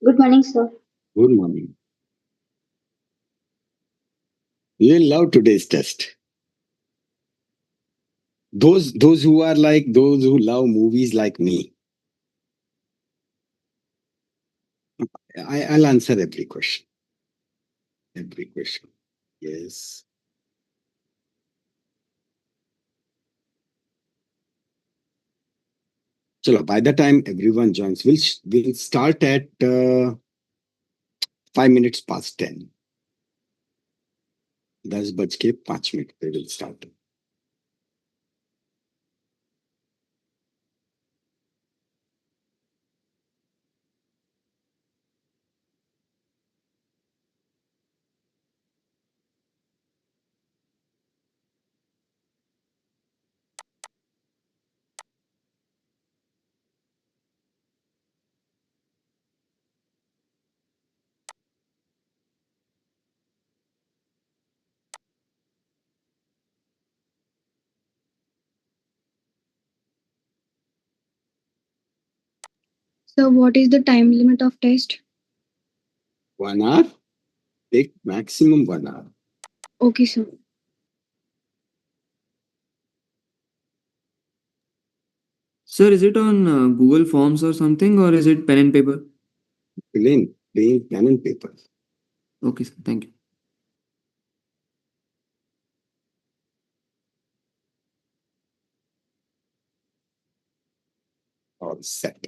Good morning, sir. Good morning. You will love today's test. Those who are like those who love movies like me, I'll answer every question. Every question. Yes. So by the time everyone joins, we'll start at 5 minutes past 10. 10 बज के 5 minute पे will start. So, what is the time limit of test? 1 hour. Take maximum 1 hour. Okay, sir. Sir, is it on Google Forms or something, or is it pen and paper? Plain pen and paper. Okay, sir. Thank you. All set.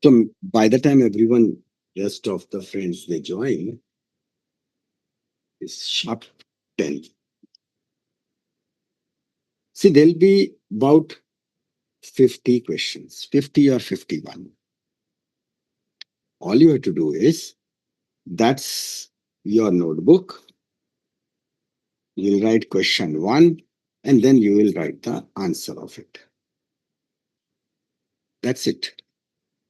So by the time everyone, rest of the friends they join, it's sharp 10. See, there'll be about 50 questions, 50 or 51. All you have to do is, that's your notebook. You'll write question 1 and then you will write the answer of it. That's it.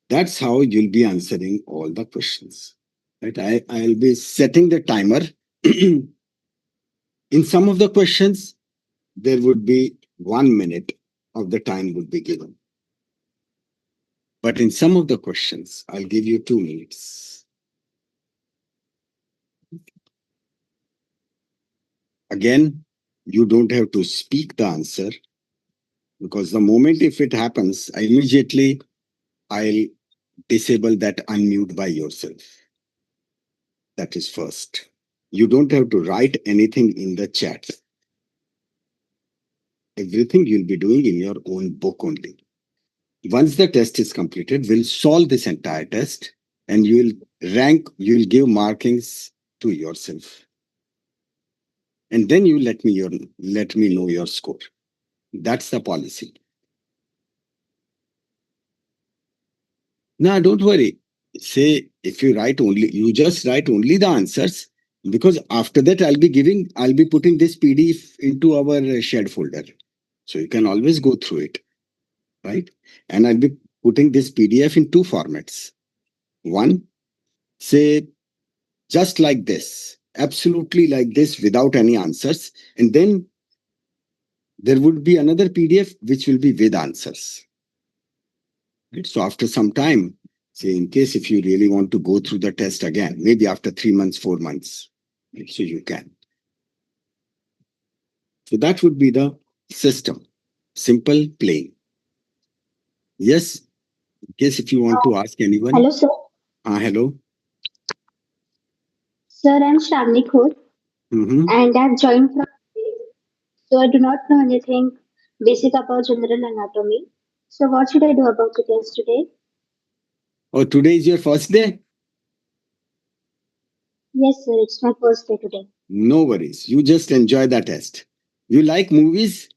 That's how you'll be answering all the questions. Right? I'll be setting the timer. In some of the questions, there would be 1 minute of the time would be given. But in some of the questions, I'll give you 2 minutes. Again, you don't have to speak the answer, because the moment if it happens, immediately I'll disable that unmute by yourself. That is first. You don't have to write anything in the chat. Everything you'll be doing in your own book only. Once the test is completed, we'll solve this entire test and you'll give markings to yourself. And then you let me know your score. That's the policy. Now, don't worry. Say if you just write only the answers, because after that I'll be putting this PDF into our shared folder. So you can always go through it, right? And I'll be putting this PDF in 2 formats. One, say just like this, absolutely like this without any answers. And then there would be another PDF which will be with answers. Right? So after some time, say in case if you really want to go through the test again, maybe after 3 months, 4 months, right? So you can. So that would be the system. Simple, plain. Yes, in case if you want to ask anyone. Hello, sir. Hello. Sir, I'm Shamni Khor and I've joined from today. So I do not know anything basic about general anatomy. So what should I do about the test today? Oh, today is your first day? Yes, sir, it's my first day today. No worries. You just enjoy the test. You like movies?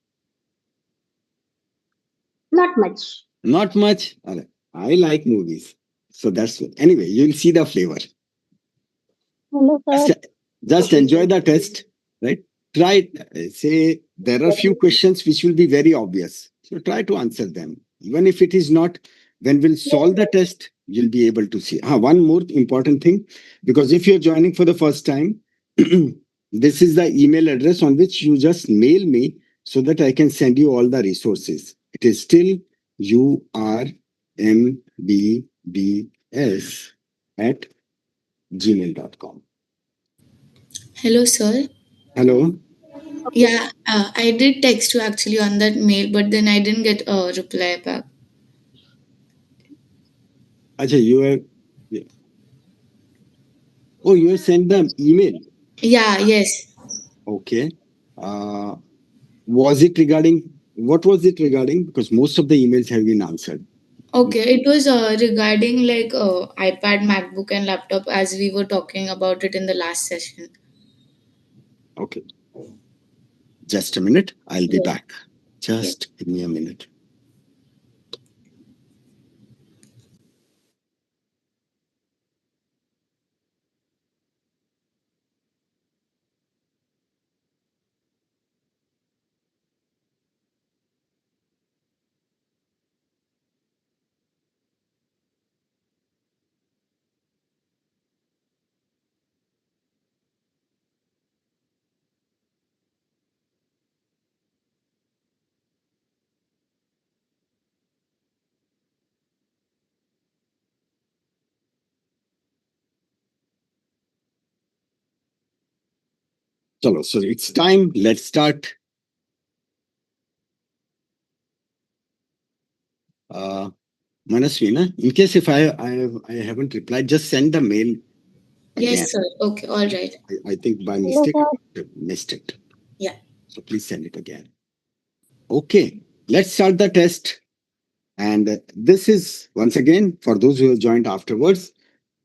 Not much. Not much. I like movies. So that's it. Anyway, you'll see the flavor. Hello, sir. Just enjoy the test, right? Try, say, there are few questions which will be very obvious. So try to answer them. Even if it is not, when we'll solve the test, you'll be able to see. One more important thing, because if you're joining for the first time, this is the email address on which you just mail me so that I can send you all the resources. It is still urmbbs@gmail.com. Hello, sir. Hello. Yeah, I did text you actually on that mail, but then I didn't get a reply back. Acha, you have. Oh, you have sent the email. Yeah, yes. Okay. Was it regarding, what was it regarding? Because most of the emails have been answered. Okay, it was regarding like iPad, MacBook, and laptop as we were talking about it in the last session. Okay. Just a minute. I'll be Yeah. back. Just give me a minute. Chalo, so it's time. Let's start. Manasvi, na? In case if I haven't replied, just send the mail again. Yes, sir. Okay, all right. I think by Hello, mistake sir. I missed it. Yeah. So please send it again. Okay, let's start the test. And this is, once again, for those who have joined afterwards,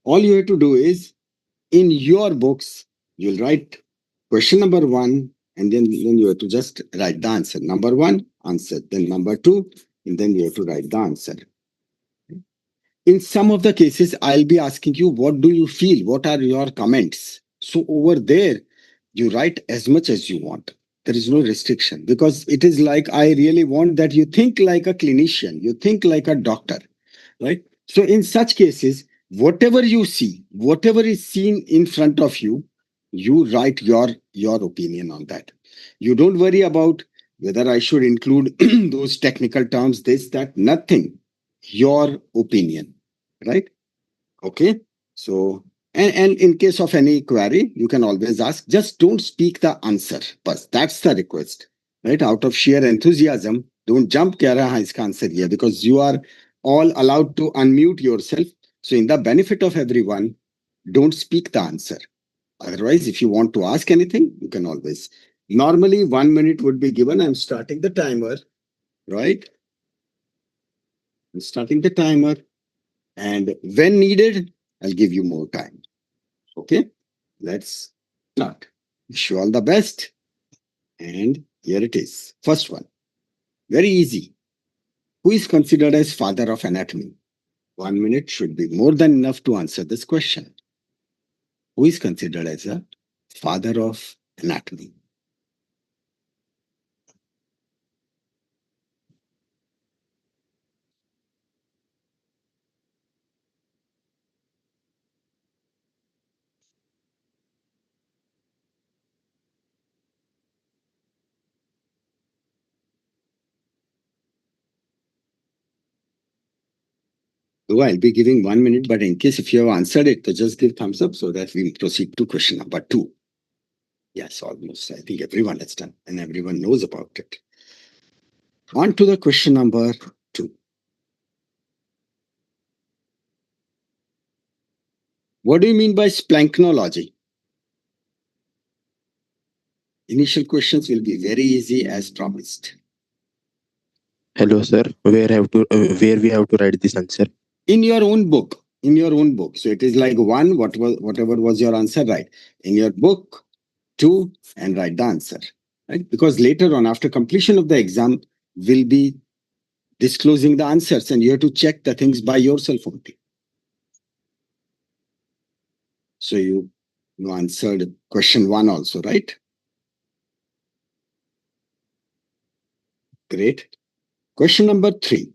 all you have to do is, in your books, you'll write question number one, and then you have to just write the answer. Number one, answer. Then number two, and then you have to write the answer. In some of the cases, I'll be asking you, what do you feel? What are your comments? So over there, you write as much as you want. There is no restriction, because it is like, I really want that you think like a clinician, you think like a doctor, right? So in such cases, whatever you see, whatever is seen in front of you, you write your opinion on that. You don't worry about whether I should include those technical terms, this, that, nothing. Your opinion, right? Okay. So, and in case of any query, you can always ask, just don't speak the answer. But that's the request, right? Out of sheer enthusiasm, don't jump kya raha hai iska answer here, because you are all allowed to unmute yourself. So in the benefit of everyone, don't speak the answer. Otherwise, if you want to ask anything, you can always. Normally, 1 minute would be given. I'm starting the timer, right? I'm starting the timer. And when needed, I'll give you more time. Okay, let's start. Wish you all the best. And here it is. First one. Very easy. Who is considered as father of anatomy? 1 minute should be more than enough to answer this question. Who is considered as a father of anatomy? Though I'll be giving 1 minute, but in case if you have answered it, so just give thumbs up so that we'll proceed to question number two. Yes, almost. I think everyone has done and everyone knows about it. On to the question number two. What do you mean by splanknology? Initial questions will be very easy as promised. Hello, sir. Where we have to write this answer? In your own book. In your own book. So it is like one, whatever was your answer, right? In your book, two, and write the answer. Right? Because later on, after completion of the exam, we'll be disclosing the answers, and you have to check the things by yourself only. So you answered question one also, right? Great. Question number three.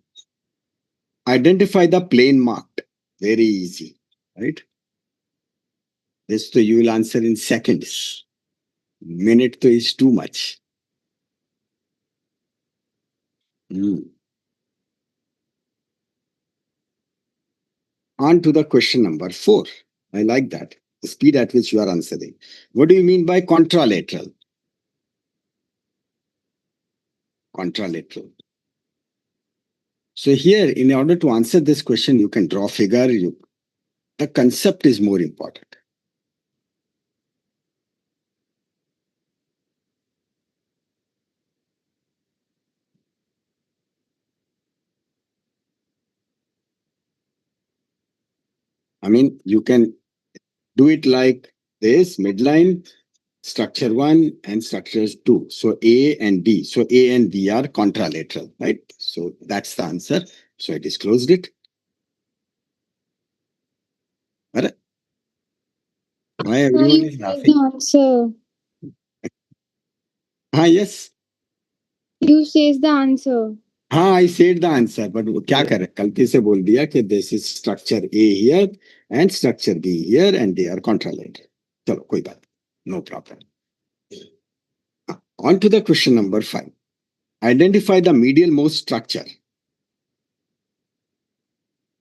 Identify the plane marked. Very easy, right? This so you will answer in seconds. Minute to is too much. On to the question number 4. I like that. The speed at which you are answering. What do you mean by contralateral? Contralateral. So here, in order to answer this question, you can draw figure. The concept is more important. I mean, you can do it like this, midline, structure 1 and structure 2. So A and B. So A and B are contralateral, right? So that's the answer. So I disclosed it. Alright. Why everyone is laughing? The answer. Yes. You says the answer. I said the answer, but क्या करे? गलती से बोल दिया कि this is structure A here and structure B here and they are contralateral. चलो कोई बात, no problem. On to the question number 5. Identify the medial-most structure.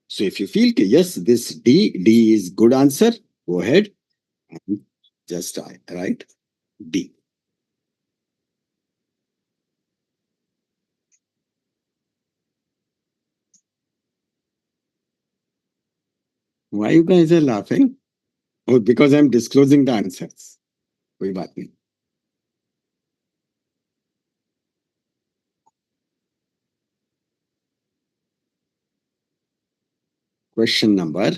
So if you feel yes, this D is good answer, go ahead and just write D. Why you guys are laughing? Oh, because I'm disclosing the answers. कोई बात नहीं. Question number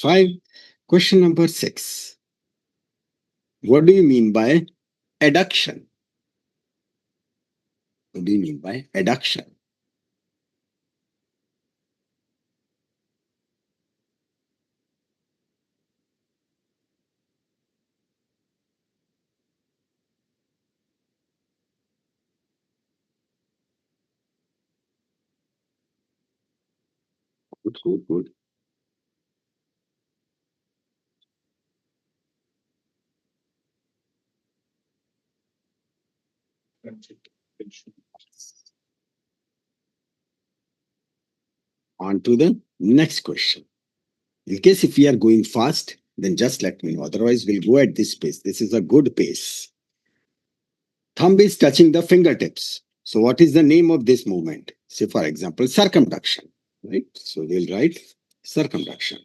5. Question number 6. What do you mean by adduction? What do you mean by adduction? Good. On to the next question. In case if we are going fast, then just let me know. Otherwise, we'll go at this pace. This is a good pace. Thumb is touching the fingertips. So what is the name of this movement? Say, for example, circumduction. Right? So we'll write circumduction.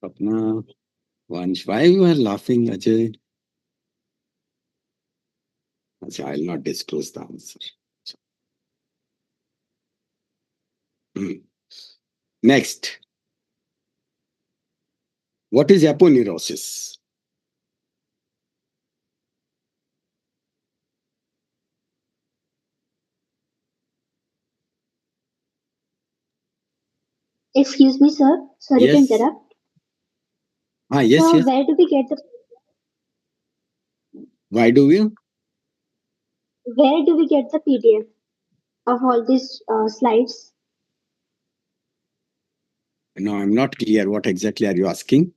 Apna, Vansh, why you are laughing, Ajay? I'll not disclose the answer. Next. What is aponeurosis? Excuse me, sir. Sorry to Yes. interrupt. Yes. Where do we get the Why do we? Where do we get the PDF of all these slides? No, I'm not clear. What exactly are you asking?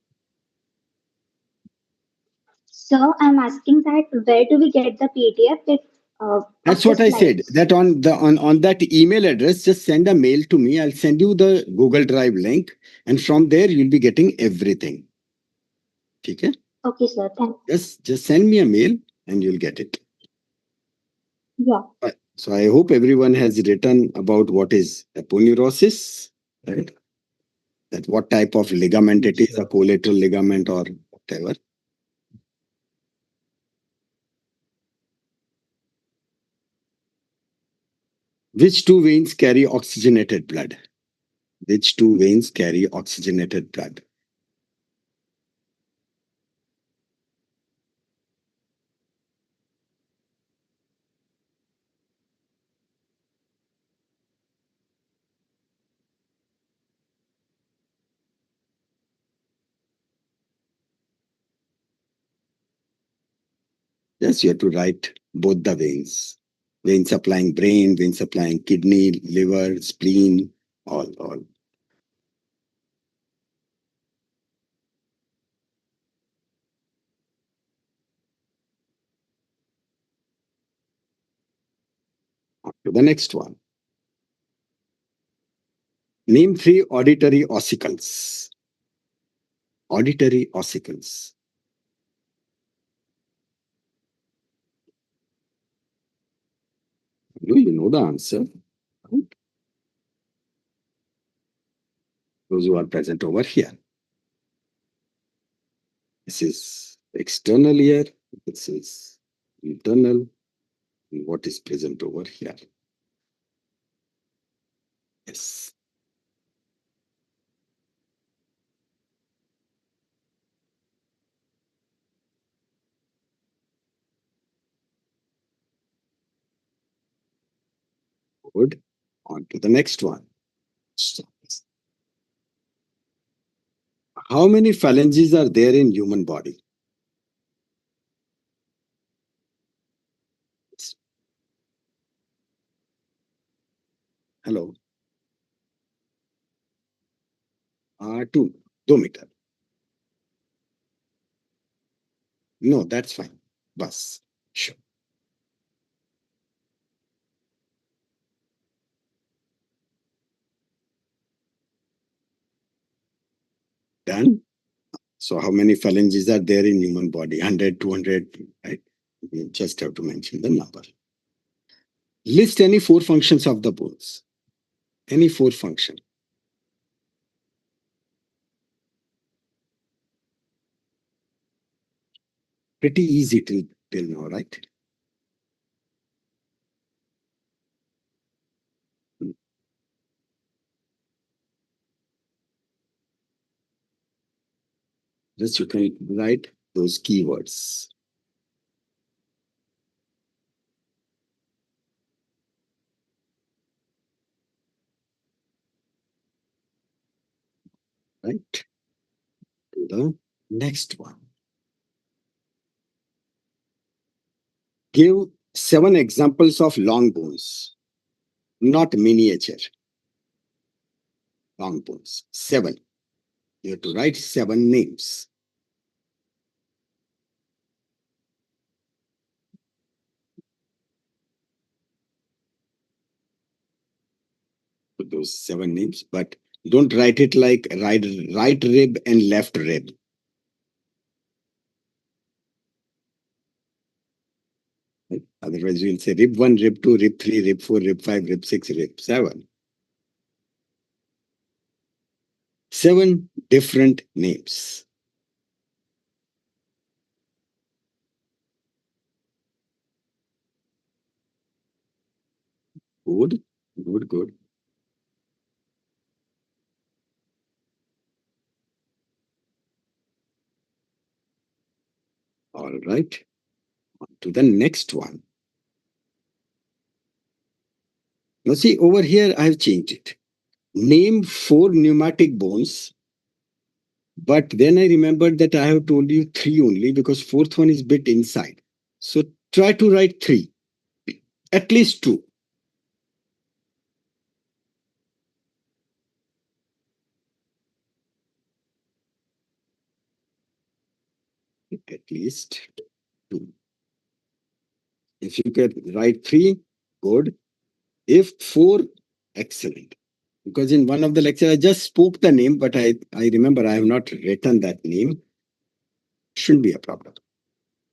So I'm asking that where do we get the PDF if, That's of the what I said. slides? That on that email address, just send a mail to me. I'll send you the Google Drive link, and from there you'll be getting everything. Okay? Okay, sir. Thank you. Just send me a mail and you'll get it. Yeah. So I hope everyone has written about what is aponeurosis, right? That what type of ligament it is, a collateral ligament or whatever. Which two veins carry oxygenated blood? Which two veins carry oxygenated blood? Yes, you have to write both the veins. Vein supplying brain, vein supplying kidney, liver, spleen, all. On to the next one. Name 3 auditory ossicles. Auditory ossicles. Do you know the answer? Those who are present over here. This is external ear. This is internal. And what is present over here? Yes. Good. On to the next one. How many phalanges are there in human body? Hello. 2 meter. No, that's fine. Bus. Sure. Done. So how many phalanges are there in human body? 100, 200, right? You just have to mention the number. List any 4 functions of the bones. Any 4 function. Pretty easy till now, right? Just you can write those keywords. Right? To the next one. Give 7 examples of long bones, not miniature. Long bones. 7. You have to write 7 names. Put those 7 names, but don't write it like right rib and left rib. Right? Otherwise, you'll say rib 1, rib 2, rib 3, rib 4, rib 5, rib 6, rib 7. 7 different names. Good, good, good. All right. On to the next one. Now see, over here I have changed it. Name 4 pneumatic bones. But then I remembered that I have told you 3 only because 4th one is bit inside. So try to write 3. At least 2. At least 2. If you can write 3, good. If 4, excellent. Because in one of the lectures, I just spoke the name, but I remember I have not written that name. Shouldn't be a problem.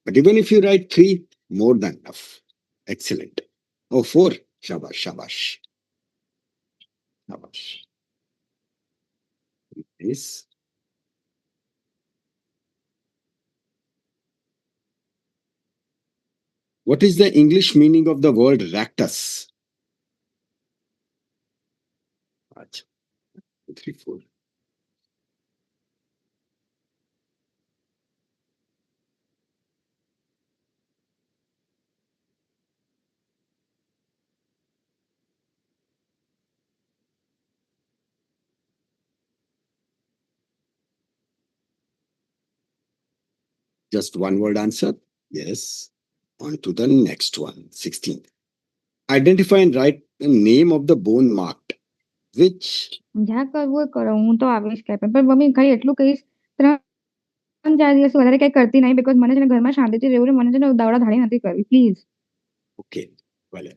But even if you write 3, more than enough. Excellent. Oh, 4. Shabash, shabash. Shabash. Yes. What is the English meaning of the word ractus? 3, 4. Just one word answer? Yes. On to the next one, 16. Identify and write the name of the bone marked, which જ્યાં કરવું હોય કરો હું તો આવીશ કે પણ mummy ખાલી એટલું કહીશ 3-4 દિવસ વધારે કઈ કરતી નહીં because મને છે ને ઘરમાં શાંતિથી રહેવું છે મને છે ને દાવડા ધાડી નથી કરવી please okay, well.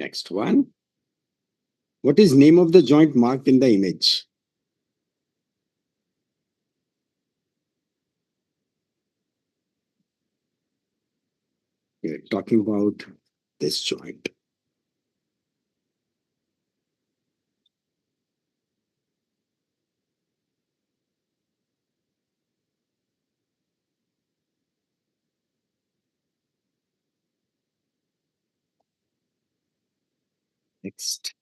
Next one. What is name of the joint marked in the image? We're talking about this joint. Next.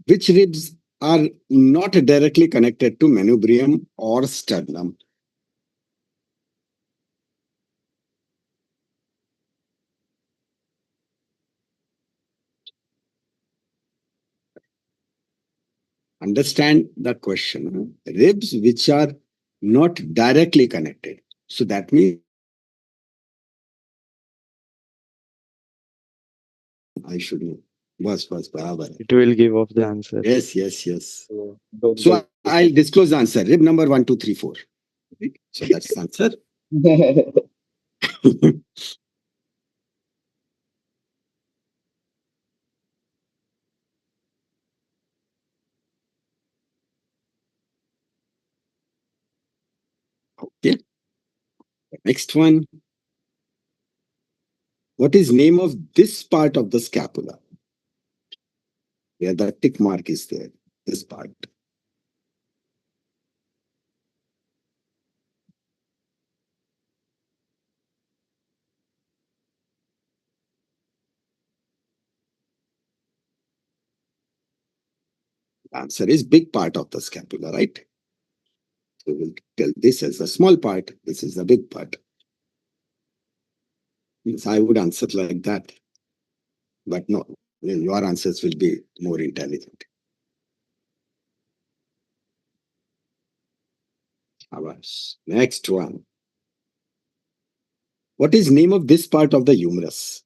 Which ribs are not directly connected to manubrium or sternum? Understand the question. Ribs which are not directly connected. So that means I should know. Was barabar. It will give off the answer. Yes. So I'll disclose the answer. Rib number 1, 2, 3, 4. So that's the answer. Okay. Next one. What is name of this part of the scapula? Where the tick mark is there. This part. The answer is big part of the scapula, right? So we'll tell this as a small part. This is the big part. Yes, I would answer like that. But no, your answers will be more intelligent. Abbas. Next one. What is name of this part of the humerus?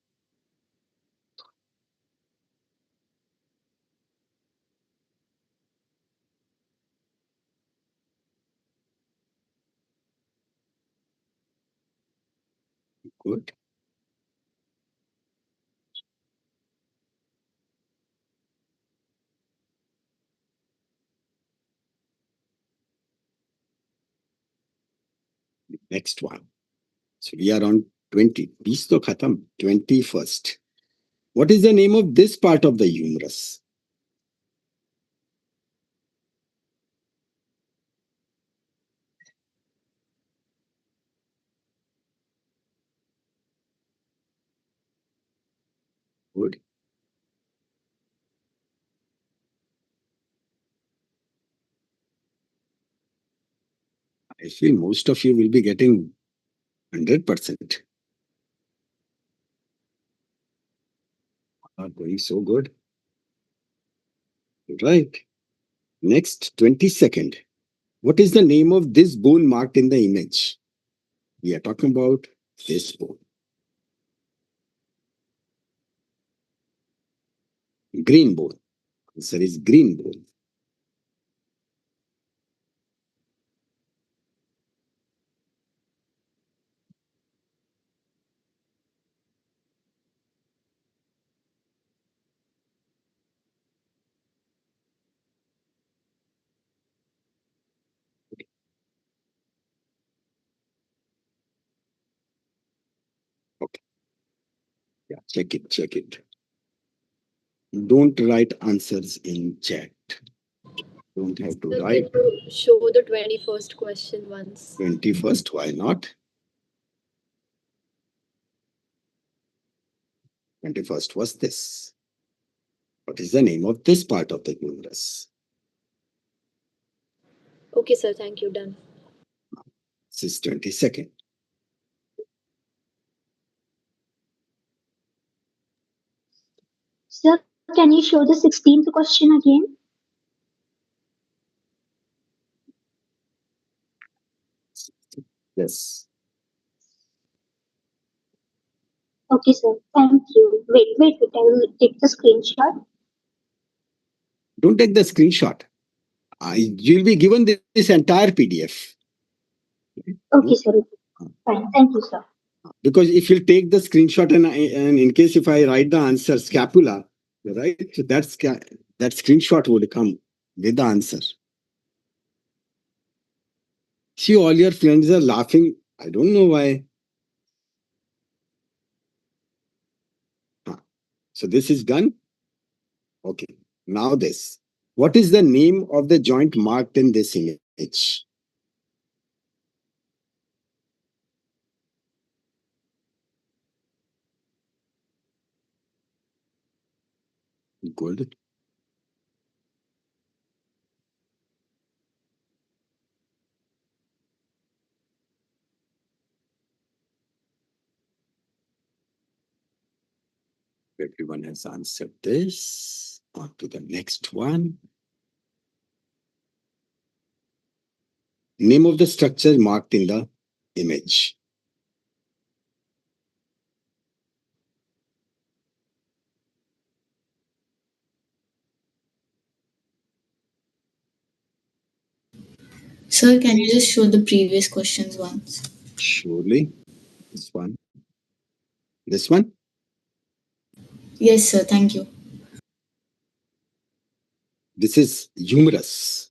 Good. Next one. So we are on 20. 20 to khatam. 21st. What is the name of this part of the humerus? Good. I feel most of you will be getting 100%. Not going so good. Right. Next, 22nd. What is the name of this bone marked in the image? We are talking about this bone. Green bone. Answer is green bone. Okay. Yeah, check it. Don't write answers in chat. Don't have to So write. can you show the 21st question once? 21st, why not? 21st was this. What is the name of this part of the humerus? Okay, sir. Thank you. Done. This is 22nd. Sir, can you show the 16th question again? Yes. Okay, sir. Thank you. Wait. I will take the screenshot. Don't take the screenshot. You'll be given this entire PDF. Okay, sir. Fine. Thank you, sir. Because if you take the screenshot and in case if I write the answer scapula, right, so that screenshot would come with the answer. See, all your friends are laughing. I don't know why. So this is done. Okay. Now this. What is the name of the joint marked in this image? Good. Everyone has answered this. On to the next one. Name of the structure marked in the image. Sir, can you just show the previous questions once? Surely. This one. This one? Yes, sir. Thank you. This is humerus.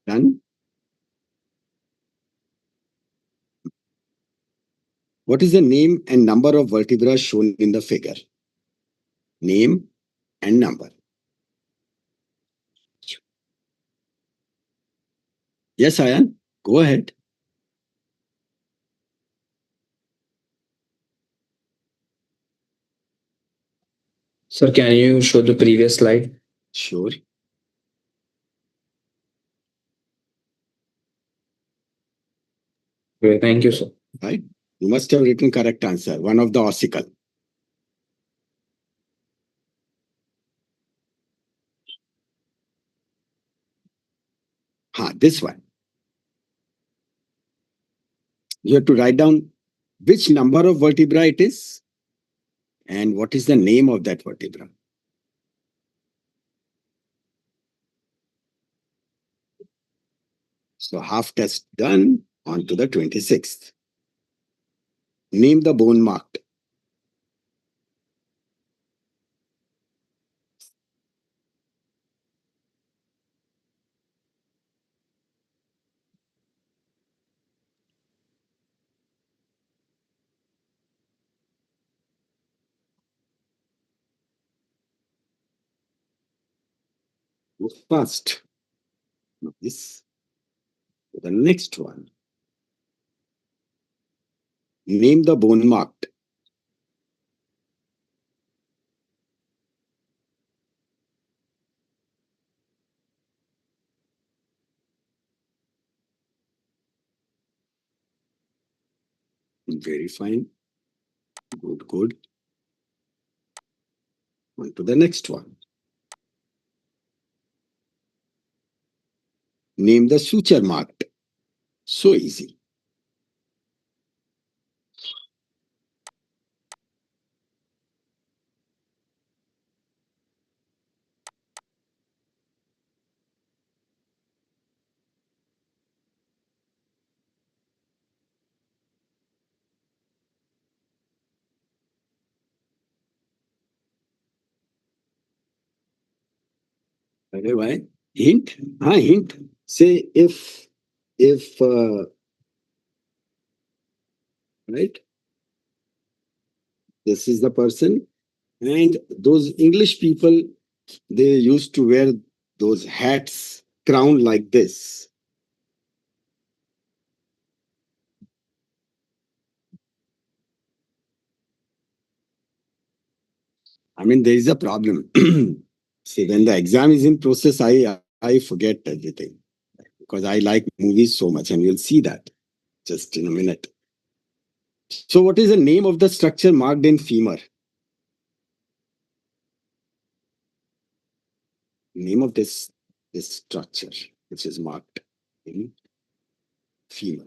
Done. What is the name and number of vertebrae shown in the figure? Name and number. Yes, Ayan, go ahead. Sir, can you show the previous slide? Sure. Okay, thank you, sir. Right. You must have written correct answer. One of the ossicle. This one. You have to write down which number of vertebra it is and what is the name of that vertebra. So half test done. On to the 26th. Name the bone marked. Go fast. This. The next one. Name the bone marked. Very fine. Good. On to the next one. Name the suture marked. So easy. Why? Hint? Hint. Say if right? This is the person. And those English people, they used to wear those hats, crown like this. I mean, there is a problem. See, when the exam is in process, I forget everything because I like movies so much, and you'll see that just in a minute. So, what is the name of the structure marked in femur? Name of this structure which is marked in femur.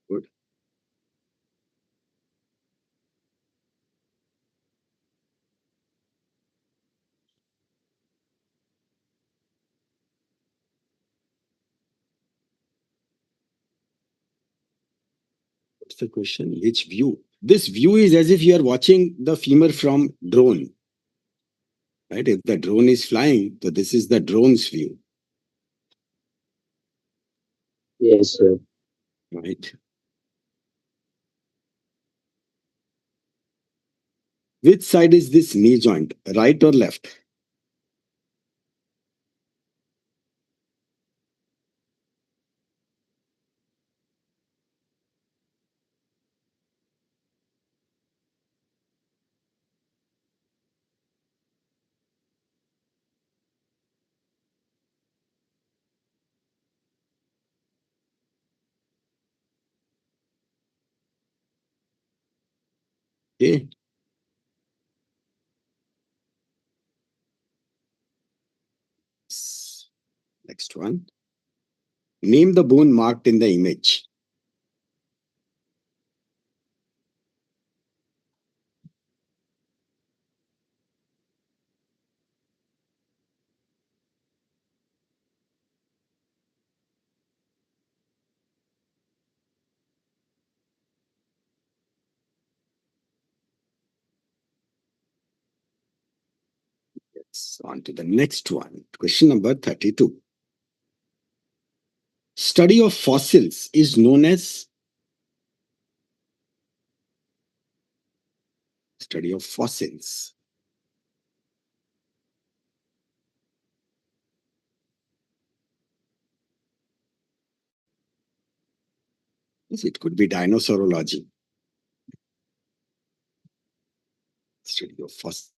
Good. What's the question? Which view? This view is as if you are watching the femur from drone. Right? If the drone is flying, so this is the drone's view. Yes, sir. Right? Which side is this knee joint? Right or left? Okay. Next one. Name the bone marked in the image. Yes. On to the next one. Question number 32. Study of fossils is known as study of fossils. Yes, it could be dinosaurology. Study of fossils.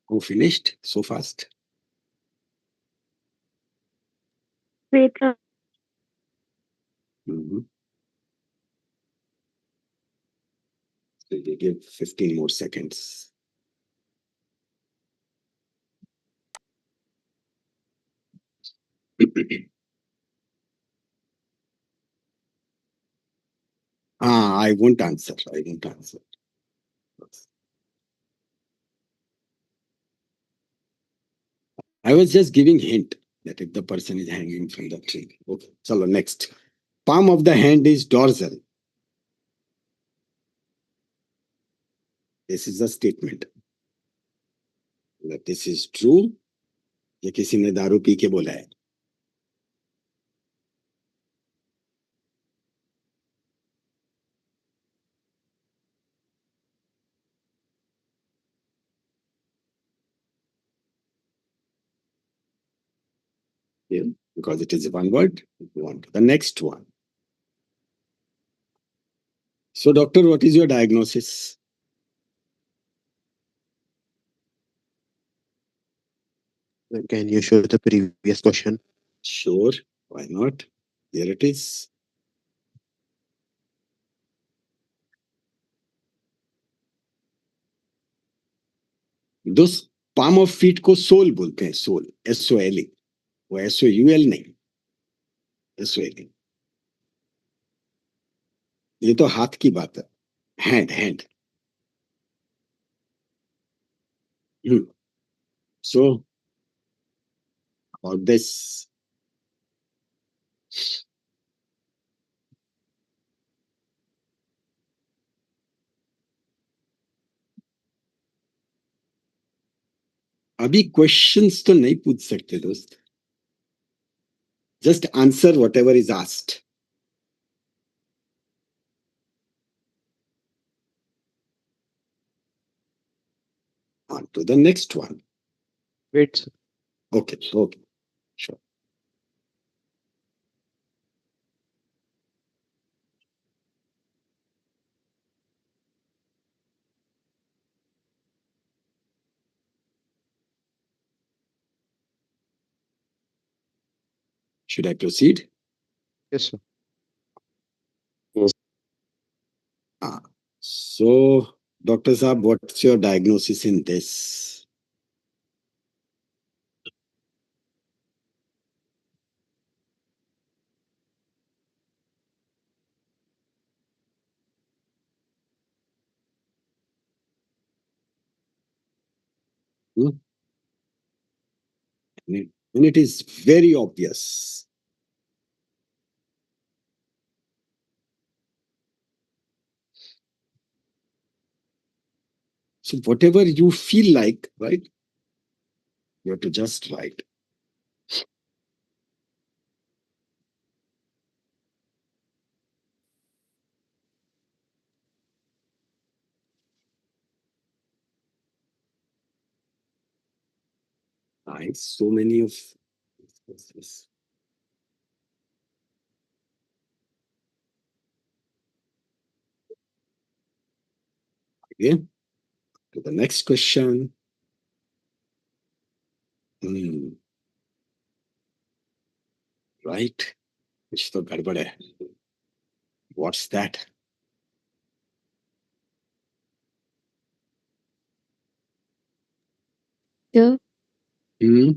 Who finished so fast? Wait, Mhm. So we give 15 more seconds. I won't answer. I won't answer. I was just giving hint that if the person is hanging from the tree. Okay. So next. Palm of the hand is dorsal. This is a statement. That this is true. ये किसी ने दारू P के बोला है. Yeah, because it is one word. Go on to the next one. So, doctor, what is your diagnosis? Can you show the previous question? Sure, why not? Here it is. दोस्त palm of feet को sole बोलते हैं. Sole, SOL. वो SOUL नहीं, SOL. ये तो हाथ की बात है. Hand. So, about this. अभी questions तो नहीं पूछ सकते दोस्त. Just answer whatever is asked. On to the next one. Wait, sir. Okay, sure. Should I proceed? Yes, sir. So, Dr. Saab, what's your diagnosis in this? And it is very obvious. So whatever you feel like, right? You have to just write. Nice. So many of this. Okay. To the next question. Right. कुछ तो गड़बड़ है. What's that? Yeah, Hmm.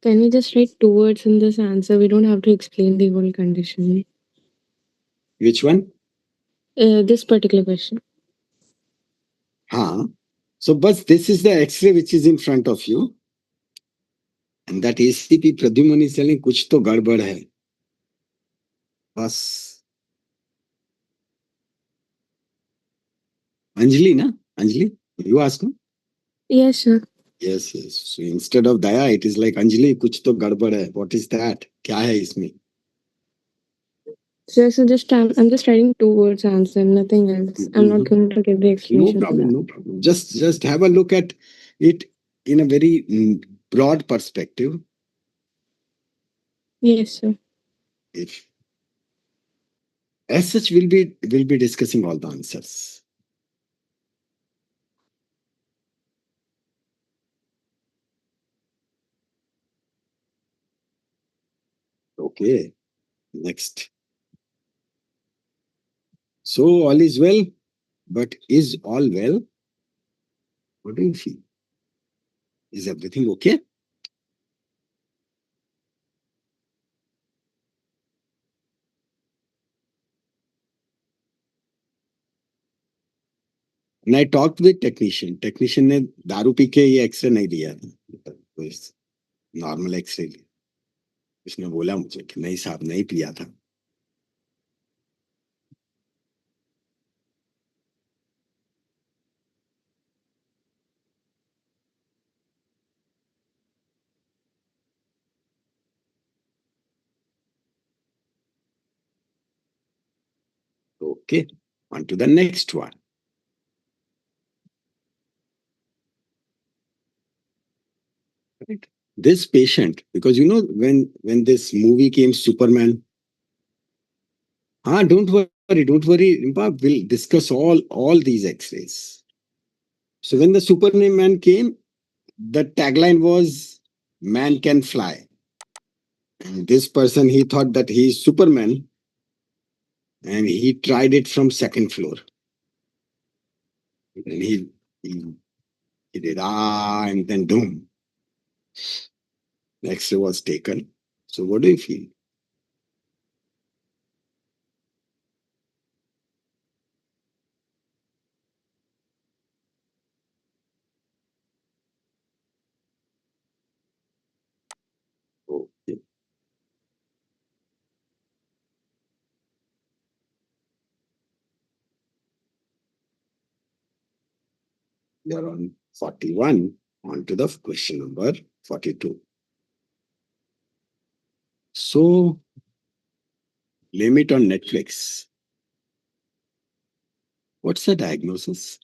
can we just write 2 words in this answer? We don't have to explain the whole condition. Which one? This particular question. So, but this is the X-ray which is in front of you. And that ACP Pradyuman is telling कुछ तो गड़बड़ है. बस. Anjali, na? Anjali, you ask, no? Yes, sir. Yes. So instead of Daya, it is like Anjali, कुछ तो गड़बड़ है. What is that? क्या है इसमें? So I'm just writing 2 words answer, nothing else. I'm not going to give the explanation. No problem. Just have a look at it in a very broad perspective. Yes, sir. If as such, we'll be discussing all the answers. Okay. Next. So all is well, but is all well? What do you feel? Is everything okay? And I talked with technician. Technician ने दारू P के ये x ray नहीं दिया था, normal x ray लिया. उसने बोला मुझे कि नहीं साहब नहीं पिया था. Okay, on to the next one. Right. This patient, because you know when this movie came, Superman. Don't worry, Rimpa, we'll discuss all these X-rays. So when the Superman came, the tagline was "Man can fly." And this person, he thought that he is Superman, and he tried it from second floor. And he did and then boom. X-ray was taken. So what do you feel? Okay. You're on 41. On to the question number 42. So, limit on Netflix. What's the diagnosis?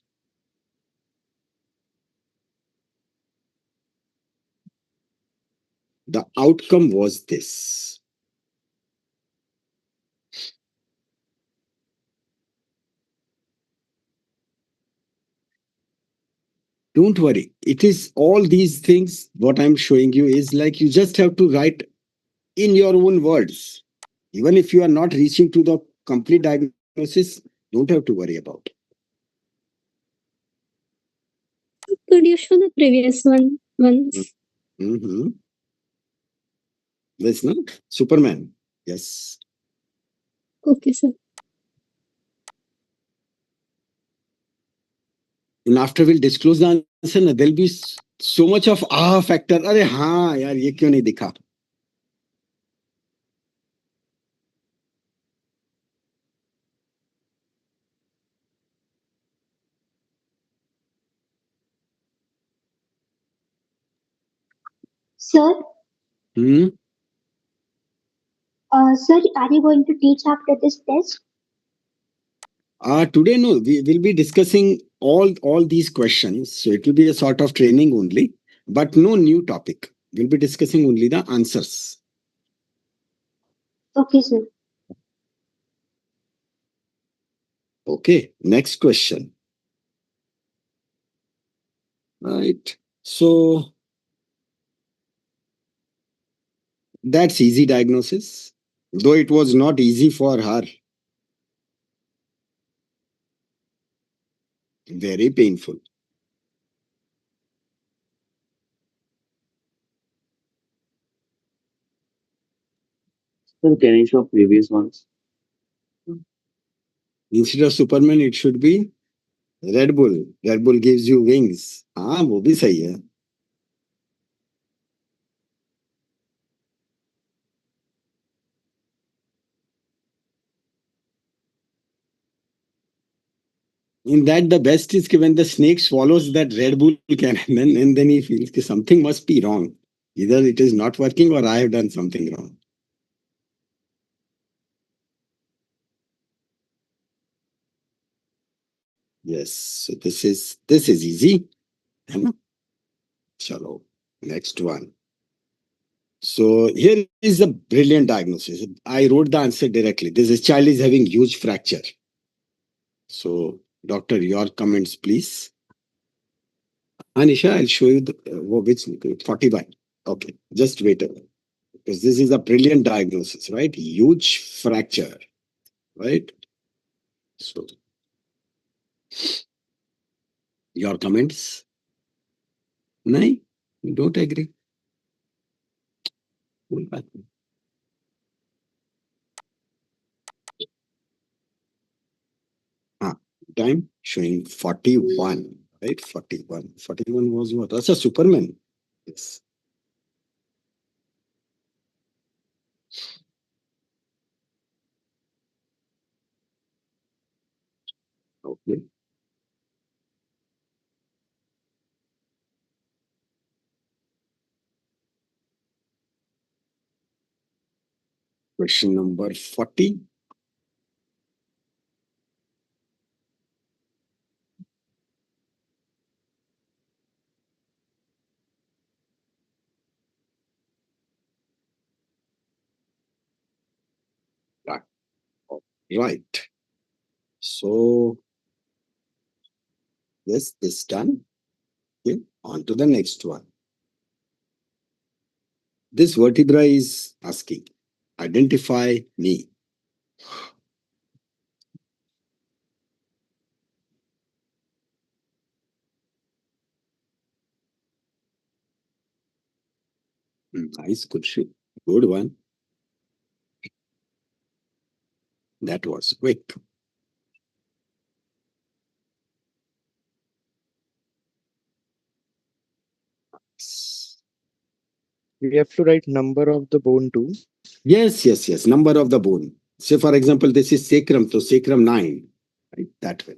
The outcome was this. Don't worry. It is all these things, what I'm showing you is like you just have to write in your own words. Even if you are not reaching to the complete diagnosis, don't have to worry about. Could you show the previous one once? This, no? Superman. Yes. Okay, sir. And after we'll disclose the answer, there'll be so much of factor. अरे हाँ यार ये क्यों नहीं दिखा? Sir, Hmm? sir, are you going to teach after this test? Today, no, we will be discussing all these questions. So it will be a sort of training only, but no new topic. We'll be discussing only the answers. Okay, sir. Okay, next question. Right. So that's easy diagnosis, though it was not easy for her. Very painful. So can you show previous ones? Instead of Superman, it should be Red Bull. Red Bull gives you wings. हाँ वो भी सही है. In that, the best is when the snake swallows that Red Bull can, and then he feels that something must be wrong. Either it is not working or I have done something wrong. Yes, so this is easy. Chalo, next one. So here is a brilliant diagnosis. I wrote the answer directly. This child is having huge fracture. So, doctor, your comments, please. Anisha, I'll show you which 41. Okay, just wait a minute. Because this is a brilliant diagnosis, right? Huge fracture, right? So, your comments? No, you don't agree. कोई बात नहीं. Time showing 41, right? 41. 41 was what? That's a Superman. Yes. Okay. Question number 40. Right. So this is done. Okay. On to the next one. This vertebra is asking, identify me. Nice, good one. That was quick. We have to write number of the bone too. Yes. Number of the bone. Say, for example, this is sacrum, so sacrum 9. Right? That way.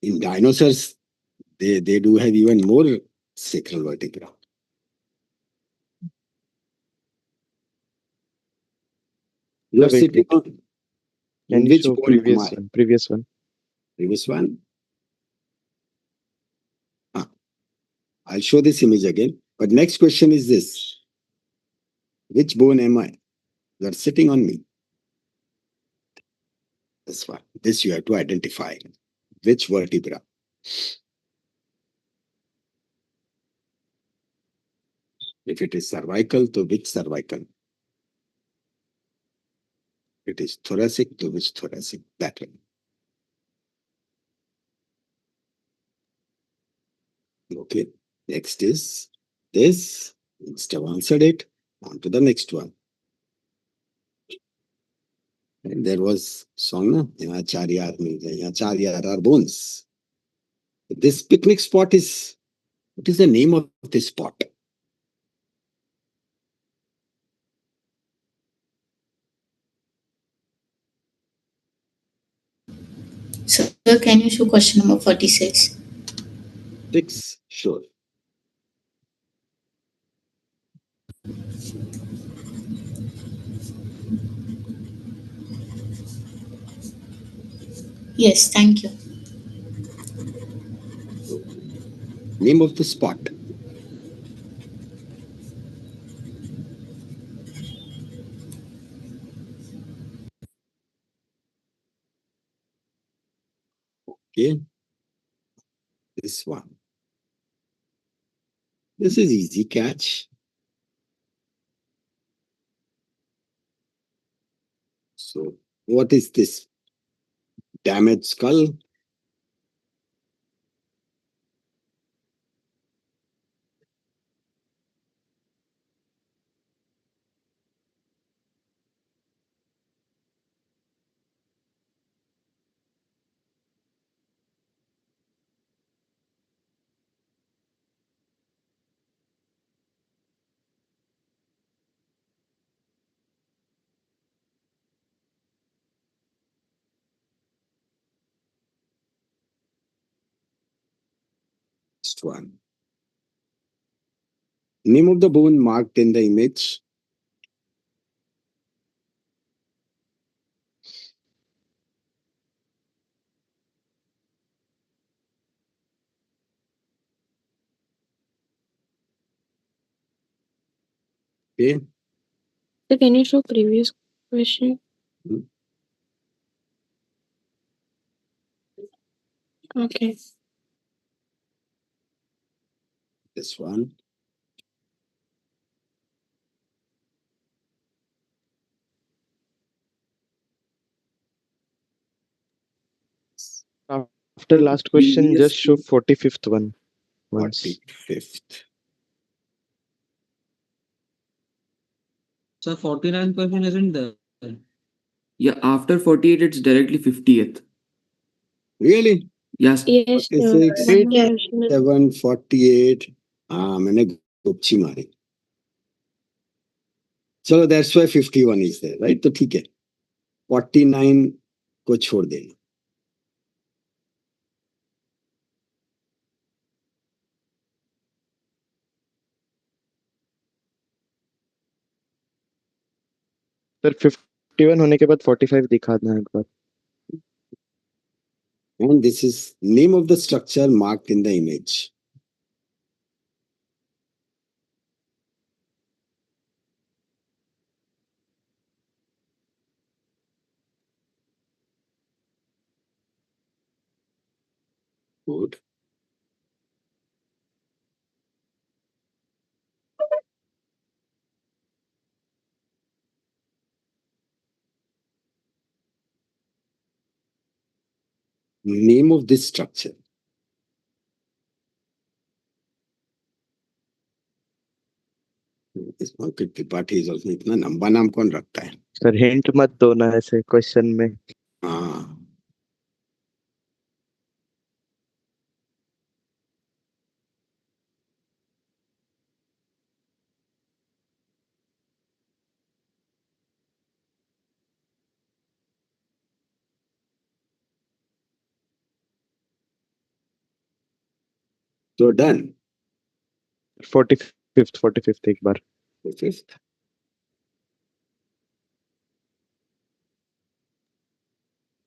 In dinosaurs, they do have even more sacral vertebra. You are sitting on Can you which show bone am I? previous one? Previous one. I'll show this image again. But next question is this. Which bone am I? You are sitting on me. This one. This you have to identify. Which vertebra? If it is cervical, to which cervical? It is thoracic, to which thoracic? That one. Okay. Next is this. Instead of answered it, on to the next one. And there was song, na? Yahan char yaar mil gaye, yahan char yaar are bones. This picnic spot is, what is the name of this spot? Sir, can you show question number 46? 6, sure. Yes, thank you. Name of the spot. Okay. This one. This is easy catch. So, what is this? Damaged skull? Next one. Name of the bone marked in the image. Okay. So can you show previous question? Okay. This one. After last question, just show 45th one once. 45th. So 49% isn't there. Yeah, after 48, it's directly 50th. Really? Yes. Yes, sir. 46, One Yeah. question. 7, 48. मैंने गोपची मारी. चलो that's why 51 is there, right? तो ठीक है. 49 को छोड़ देना. Sir 51 होने के बाद 45 दिखा देना एक बार. And this is name of the structure marked in the image. Good. Name of this structure. इसमें त्रिपाठी is also इतना लंबा नाम कौन रखता है? सर हिंट मत दो ना ऐसे क्वेश्चन में. हाँ. So done. 45th एक बार. 45th.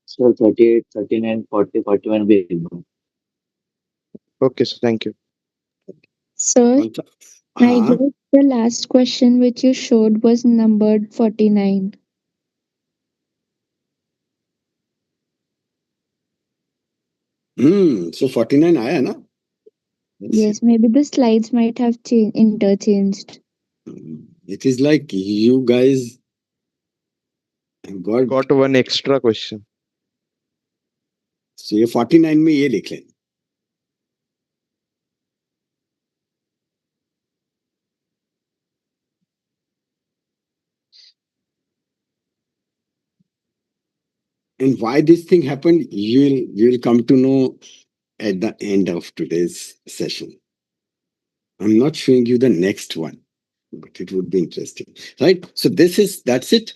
So 38, 39, 40, 41 will be. Okay, sir. Thank you. Sir, I हाँ. guess the last question which you showed was numbered 49. So 49 आया ना? Let's see. Yes, maybe the slides might have interchanged. It is like you guys have got one extra question. So ये 49 में ये लिख लें. And why this thing happened, you'll come to know at the end of today's session. I'm not showing you the next one, but it would be interesting, right? So that's it.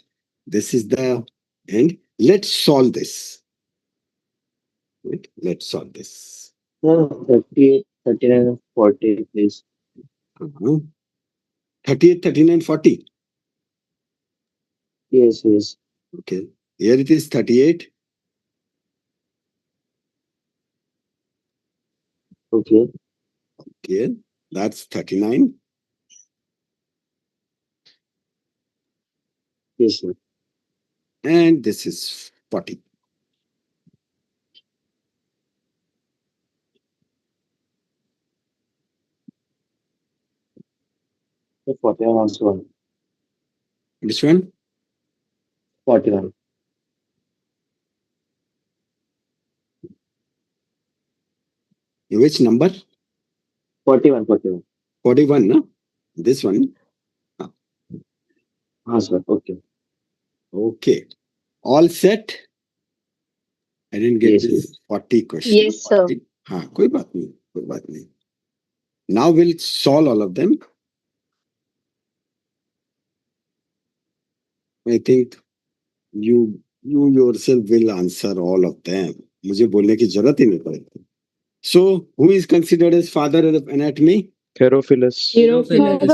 This is the end. Let's solve this. Right? Let's solve this. No, 38, 39, and 40, please. 38, 39, 40. Yes, yes. Okay. Here it is 38. Okay. Okay. That's 39. Yes, sir. And this is 40. So 41 also. Which one? 41. Which number? 41, 41. 41, no? This one. Sir. Okay. Okay. All set? I didn't get Yes, this yes. 40 question. Yes, sir. हाँ, कोई बात नहीं, कोई बात नहीं. Now we'll solve all of them. I think you yourself will answer all of them. मुझे बोलने की जरूरत ही नहीं पड़ेगी. So, who is considered as father of anatomy? Herophilus. Herophilus.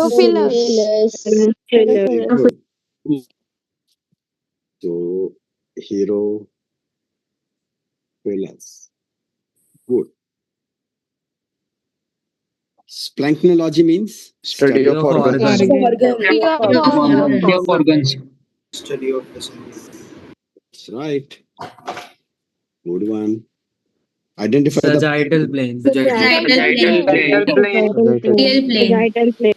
Very good. So, Herophilus. Good. Splanknology means Study of organs. Organ. Study of organs. That's right. Good one. Identify Sagittal plane. Sagittal plane. Medial plane.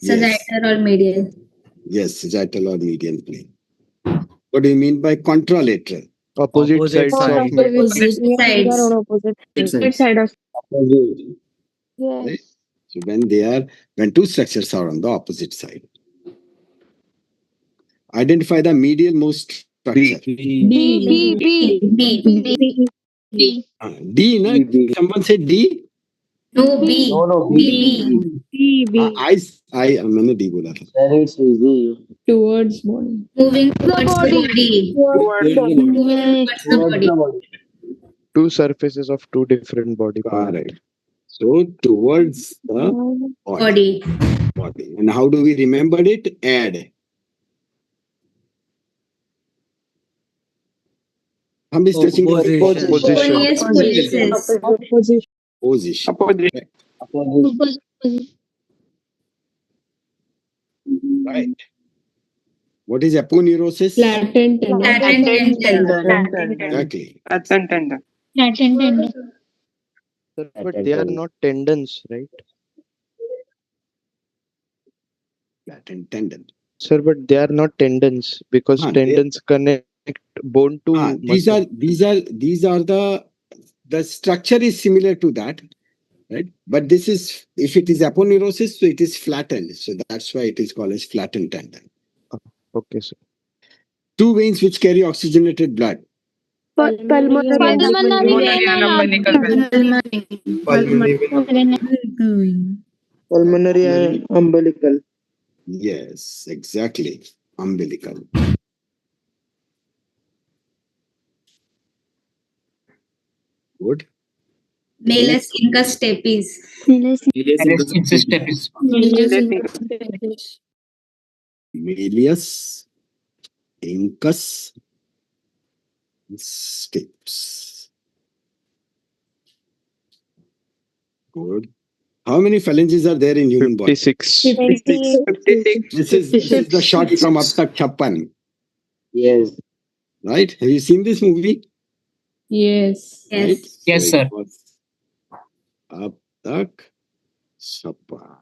Yes. Sagittal or medial. Yes, sagittal or median plane. What do you mean by contralateral? Opposite sides of Opposite sides. Opposite side of Opposite. Right? So when two structures are on the opposite side. Identify the medial most structure. B. D, na? B. Someone said D? No, B. No, B. मैंने D बोला था. Then it's easy. Towards body. Moving towards the body. Moving towards the Towards body. the body. two surfaces of two different body parts. Correct. So towards the Body. body. And how do we remember it? Add. हम भी stretching Opposite pulses. position. Opposite. Right. What is aponeurosis? Latent tendon. Latent tendon. Exactly. Sir, but they are not tendons, right? Latent tendon. Sir, but they are not tendons because tendons connect bone to muscle. These are the structure is similar to that, right? But this is, if it is aponeurosis, so it is flattened. So that's why it is called as flattened tendon. Okay, sir. Two veins which carry oxygenated blood. Pulmonary and umbilical vein. Pulmonary and umbilical. Yes, exactly. Umbilical. Good. Malus incus stapes. Malleus incus stapes. Good. How many phalanges are there in human body? 56. This is the shot from Ab Tak Chappan. Yes. Right? Have you seen this movie? Yes. Right? Yes, sir. Ab Tak Chappan.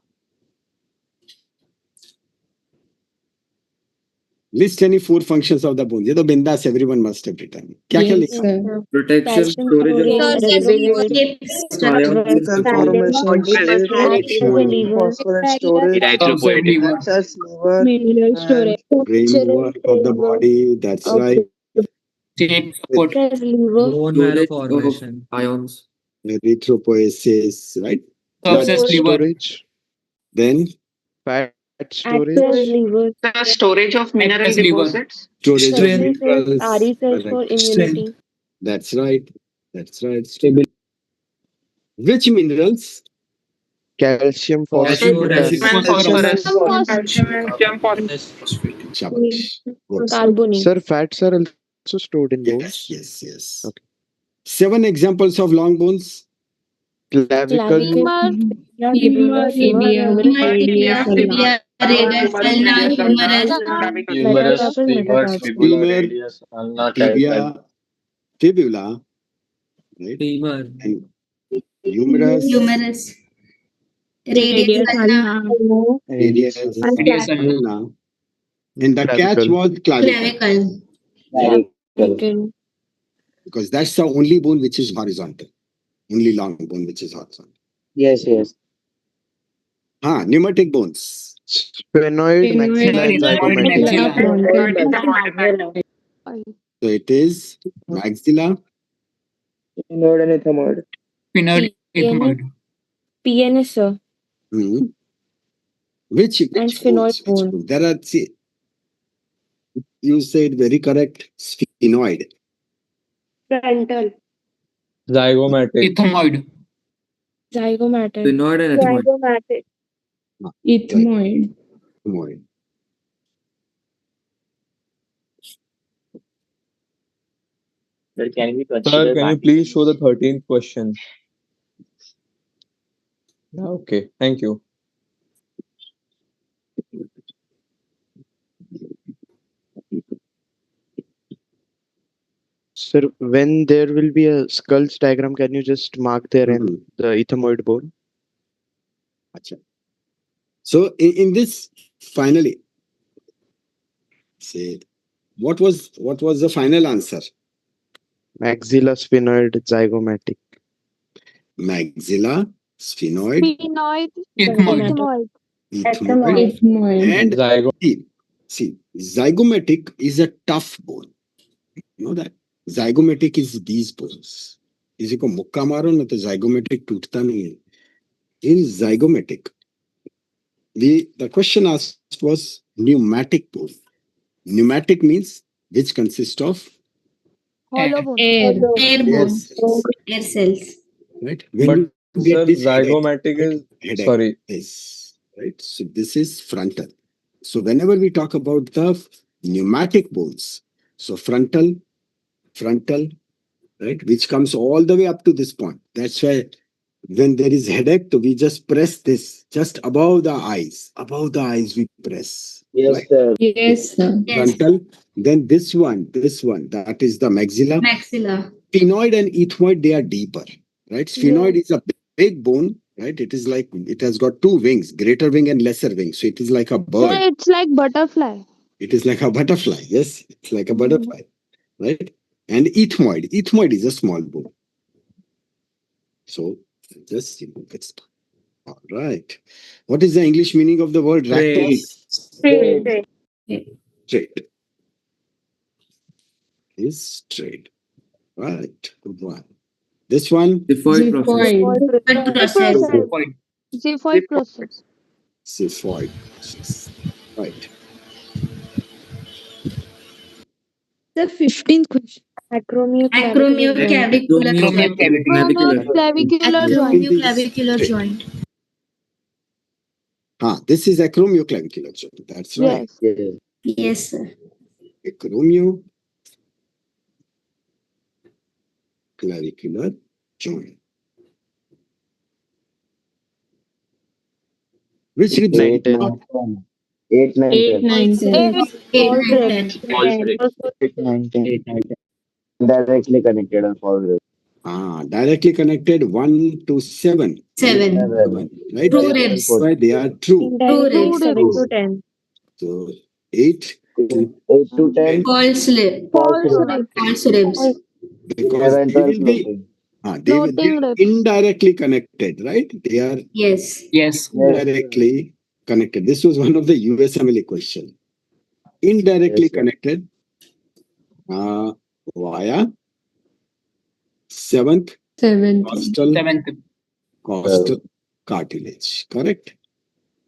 List any four functions of the bone. ये तो बिंदास everyone must have written. क्या क्या Yes, लिखा? sir. protection, storage of Phosphorus storage, Framework of the body. That's right. Support. bone marrow formation. Ions. Erythropoiesis, right? Surface liver. storage, Then fat storage, The storage of mineral deposits. storage of Strength. minerals. Correct. Strength. That's right. That's right. Which minerals? calcium, Phosphorus. phosphorus. Shabash. Good. Sir, fats are also stored in bones. Yes. Okay. 7 examples of long bones. Clavicle, Femur, tibia, fibula, right? Femur. And humerus, Radius ulna. radius, ulna. And the catch was clavicle. Clavicle. Because that's the only bone which is horizontal. Only long bone which is horizontal. Yes. Pneumatic bones. sphenoid, maxilla, and zygomatic. So it is maxilla, Sphenoid and ethmoid. Ethmoid. PNS, sir. which sphenoid bones? bone. There are, see, you said very correct. Sphenoid. Frontal. Zygomatic. Ethmoid. Zygomatic. Phenoid and ethmoid. Ethmoid. Ethmoid. Sir, can we Sir, consider can you please show the 13th question? Yeah, okay. Thank you. Sir, when there will be a skulls diagram, can you just mark there and the ethmoid bone? Acha. So in this, finally, say what was the final answer? Maxilla sphenoid zygomatic. Maxilla sphenoid Sphenoid. Ethmoid. ethmoid and see zygomatic is a tough bone. You know that zygomatic is these bones. किसी को मुक्का मारो ना तो zygomatic टूटता नहीं है. In zygomatic, the question asked was pneumatic bone. Pneumatic means which consists of Hollow bone. Air. Air air bone. cells, Air cells. right? But When you sir, get this zygomatic is sorry. Yes, right. So this is frontal. So whenever we talk about the pneumatic bones, so frontal, right, which comes all the way up to this point. That's why when there is headache, so we just press this just above the eyes. Above the eyes we press. Yes, Right? sir. Yes, sir. Frontal. Then this one, that is the maxilla. Maxilla. Sphenoid and ethmoid, they are deeper. Right? Sphenoid is a big bone. Right? It is like it has got two wings, greater wing and lesser wing. So it is like a bird. So it's like butterfly. It is like a butterfly. Yes, it's like a butterfly. Right? And ethmoid is a small bone. So just remove it. All right. What is the English meaning of the word ractos? Straight. Straight. Is straight. Right. Good one. This one. Xiphoid process. Xiphoid. Process. Xiphoid process. Xiphoid. Right. The 15th question. Acromioclavicular joint. Acromioclavicular joint. Acromioclavicular joint. This is acromioclavicular joint. That's right. Yes. Yes. Yes, sir. Acromioclavicular joint. Which with 9, 10. 8, 9, 8, 10. 9, 10. 8, 9, 10. False break. 8, 9, 10. Directly connected and false break. Directly connected 1 to 7. 7. Right? True That's ribs. why they are true. True ribs. 7 to 10. So 8 to 8 to 10. False rib. False break. False ribs. because 11, they 12 will be floating. they will Floating be ribs. indirectly connected, right? They are Yes. Yes. indirectly connected. This was one of the USMLE question. Indirectly Yes, sir. connected via seventh costal cartilage, correct?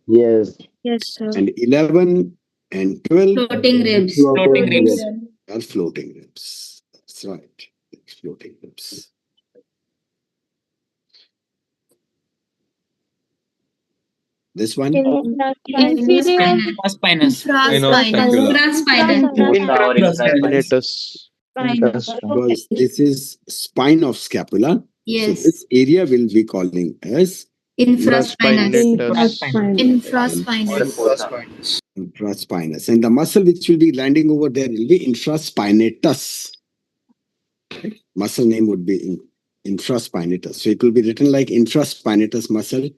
Yes. Yes, sir. And 11 and 12 Floating ribs. Floating ribs. are floating ribs. That's right. Floating ribs. This one? Inferior. Infraspinous. Infraspinatus. Because this is spine of scapula. So Yes. this area will be calling as Infraspinous. infraspinous. And the muscle which will be landing over there will be infraspinatus. Right? Muscle name would be infraspinatus. So it will be written like infraspinatus muscle.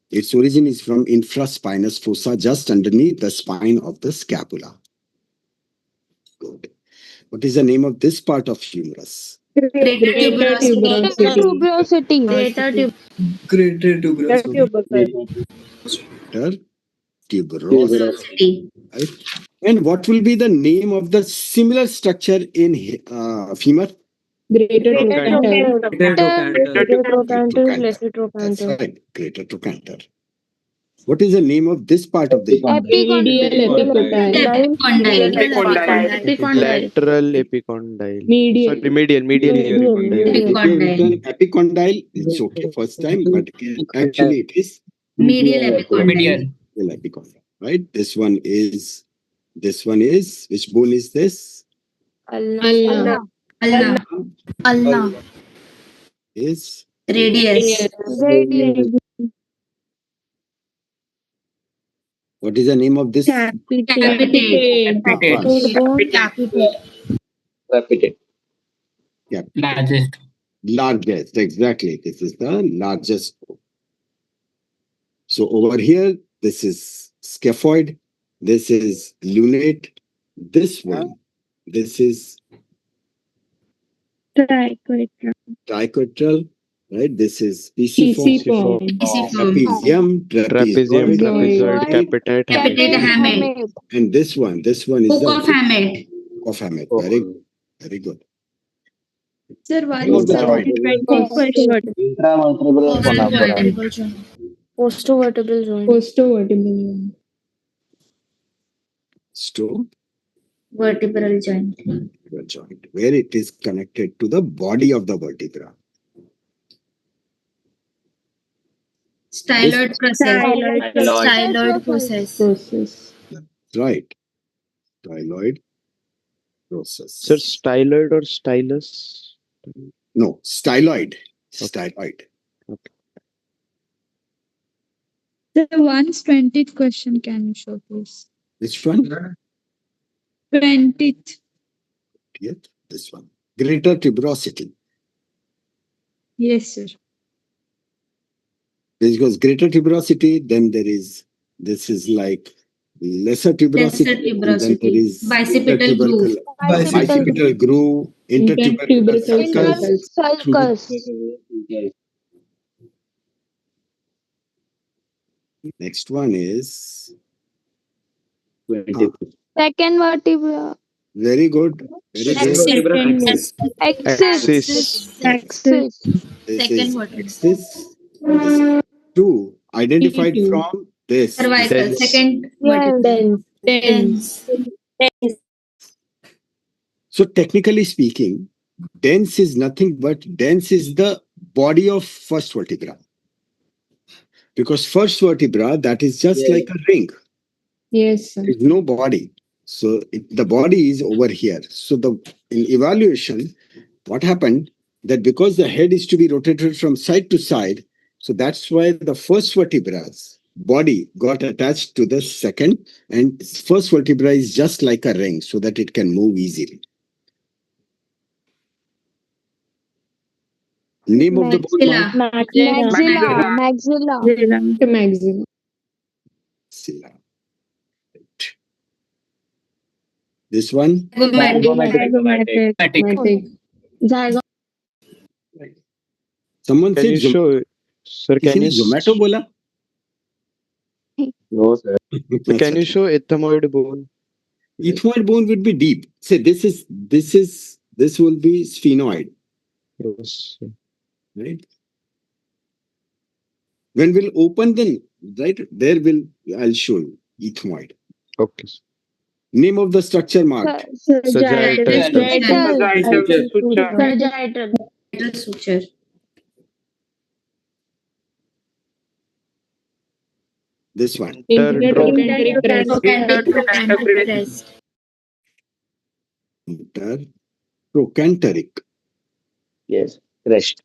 Its origin is from infraspinous fossa, just underneath the spine of the scapula. Good. What is the name of this part of humerus? Greater Tuberosity. Greater tuberosity. Tuberosity. Right? And what will be the name of the similar structure in femur? Greater Trochanter. trochanter, lesser That's trochanter. right. Greater trochanter. What is the name of this part of the Medial epicondyle. Lateral epicondyle. Medial. Sorry, medial epicondyle. If you written epicondyle, it's okay first time, but actually it is medial epicondyle. epicondyle, right? This one is, which bone is this? Ulna. Is Radius. what is the name of this? Capitate. Capitate. Largest. Largest, exactly. This is the largest. So over here, this is scaphoid. This is lunate. This one, this is triquetral, right? This is pisiform, trapezium, Trapezium, trapezoid, trapezoid, capitate, Hamate. and this one is Hook the of hamate. of hamate. Very, very good. Sir, one Name of the joint. Intravertebral columnar. Postovertebral joint. Postovertebral. Sto Vertebral joint. vertebral joint, where it is connected to the body of the vertebra. Styloid process. Styloid process. Right. Styloid process. Sir, styloid or stylus? No, styloid. Styloid. Okay. The 120th question can you show, please? Which one? 20th. Yet this one. Greater tuberosity. Yes, sir. Because greater tuberosity, then there is, this is like lesser tuberosity, and then there is Bicipital groove. bicipital groove, intertubercular sulcus. Next one is Second vertebra. very good. Very good. Axis. Axis. This is axis. This is two identified from this. Cervical. Dense. Second Yes. dense. So technically speaking, dense is nothing but dense is the body of first vertebra. Because first vertebra, that is just like a ring. Yes, sir. There is no body. So the body is over here. So in evaluation, what happened that because the head is to be rotated from side to side, so that's why the first vertebra's body got attached to the second, and first vertebra is just like a ring so that it can move easily. Name of the bone marrow? Maxilla. Maxilla. This one? Someone Can said you show, sir, किसी ने Zomato बोला? No, sir. can you show ethmoid bone? Ethmoid bone would be deep. Say this will be sphenoid, Yes. right? When we'll open them, right, I'll show you ethmoid. Okay. Name of the structure marked? Sagittal. Suture. This one. Trochanteric Trochanteric. Yes. Crest.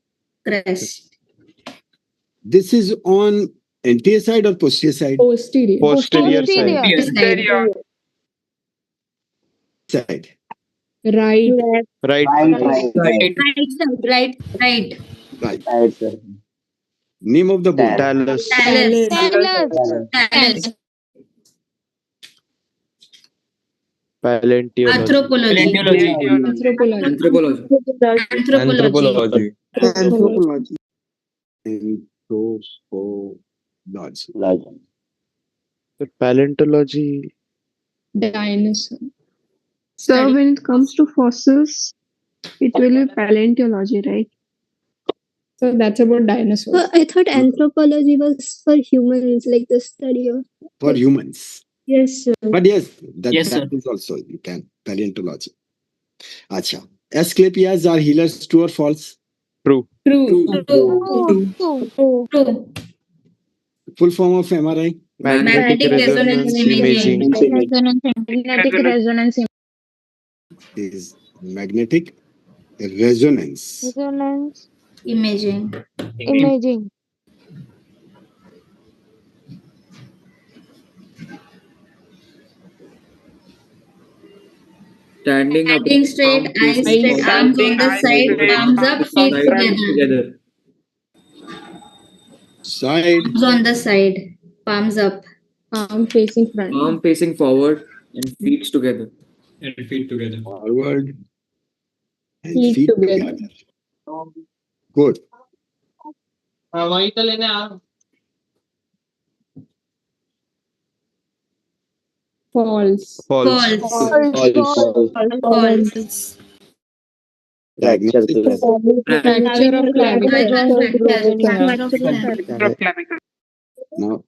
This is on anterior side or posterior side? Posterior side. Side. Right. Right. Right. Right, sir. Name of the bone? Talus. Talus. Paleontology. Anthropology. Anthropology. The paleontology. Dinosaur. So when it comes to fossils, it will be paleontology, right? So that's about dinosaurs. I thought anthropology was for humans, like the study of. For humans. Yes, sir. But yes, that is also, you can, paleontology. Acha. Asclepias are healers, true or false? True. True. Full form of MRI? Magnetic resonance imaging. Magnetic resonance Is magnetic resonance. imaging. Standing up, Standing straight, palm eyes facing straight, forward, arms on Standing the eyes side, straight, palms up, arms feet upright. together. together. Side. Arms on the side, palms up. Arm facing front. Palm facing forward and feet together. Forward. And Feet feet together. together. Good. False. False. False. False. Fracture Diagnosis. Fracture of clavicle. Clavicle.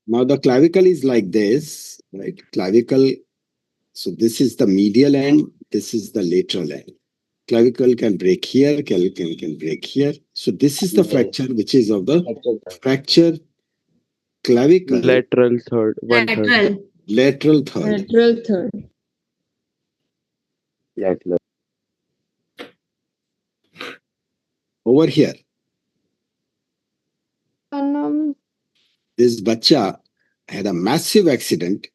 Now the clavicle is like this, right? Clavicle. So this is the medial end. This is the lateral end. Clavicle can break here. Clavicle can break here. So this is the fracture, which is of the fracture clavicle. Lateral third. One third. Lateral. Lateral third. Lateral third. Lateral. Over here, this bacha had a massive accident.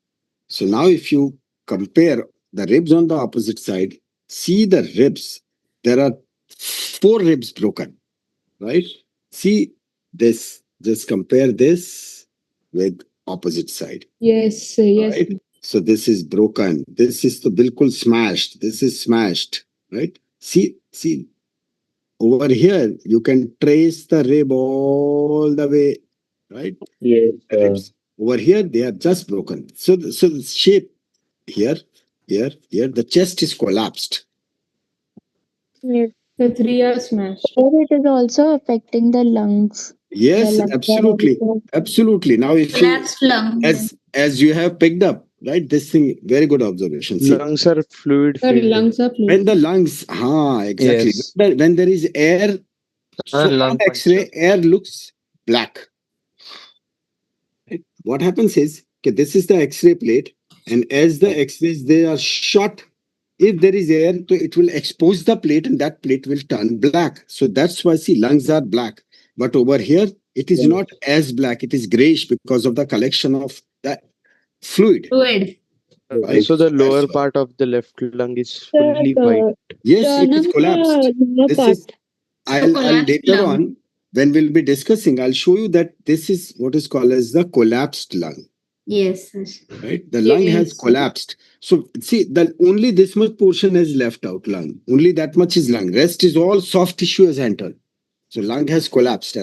So now if you compare the ribs on the opposite side, see the ribs. There are 4 ribs broken, right? See this. Just compare this with opposite side. Yes. Right? So this is broken. This is the bilkul smashed. This is smashed, right? See. Over here, you can trace the rib all the way, right? Yes. The ribs. Over here, they are just broken. So the shape here, the chest is collapsed. Yes. The 3 are smashed. Or it is also affecting the lungs. Yes, The lungs are absolutely. also- Absolutely. Now, if you, Collapsed lung. as you have picked up, right, this thing, very good observation. See, Lungs are fluid The filled. lungs are when fluid. the lungs, exactly. Yes. When there is air, so on X-ray, air looks black. Right? What happens is, okay, this is the X-ray plate, and as the X-rays they are shot, if there is air, so it will expose the plate, and that plate will turn black. So that's why see lungs are black. But over here, it is not as black; it is grayish because of the collection of that fluid. Fluid. Right? So the So that's lower why. part of the left lung is Sir, fully white. Yes, it is collapsed. lower This is. part. I'll collapsed later lung. on when we'll be discussing. I'll show you that this is what is called as the collapsed lung. Yes. Right, the lung has collapsed. So see, that only this much portion is left out. Lung, only that much is lung. Rest is all soft tissue has entered. So lung has collapsed,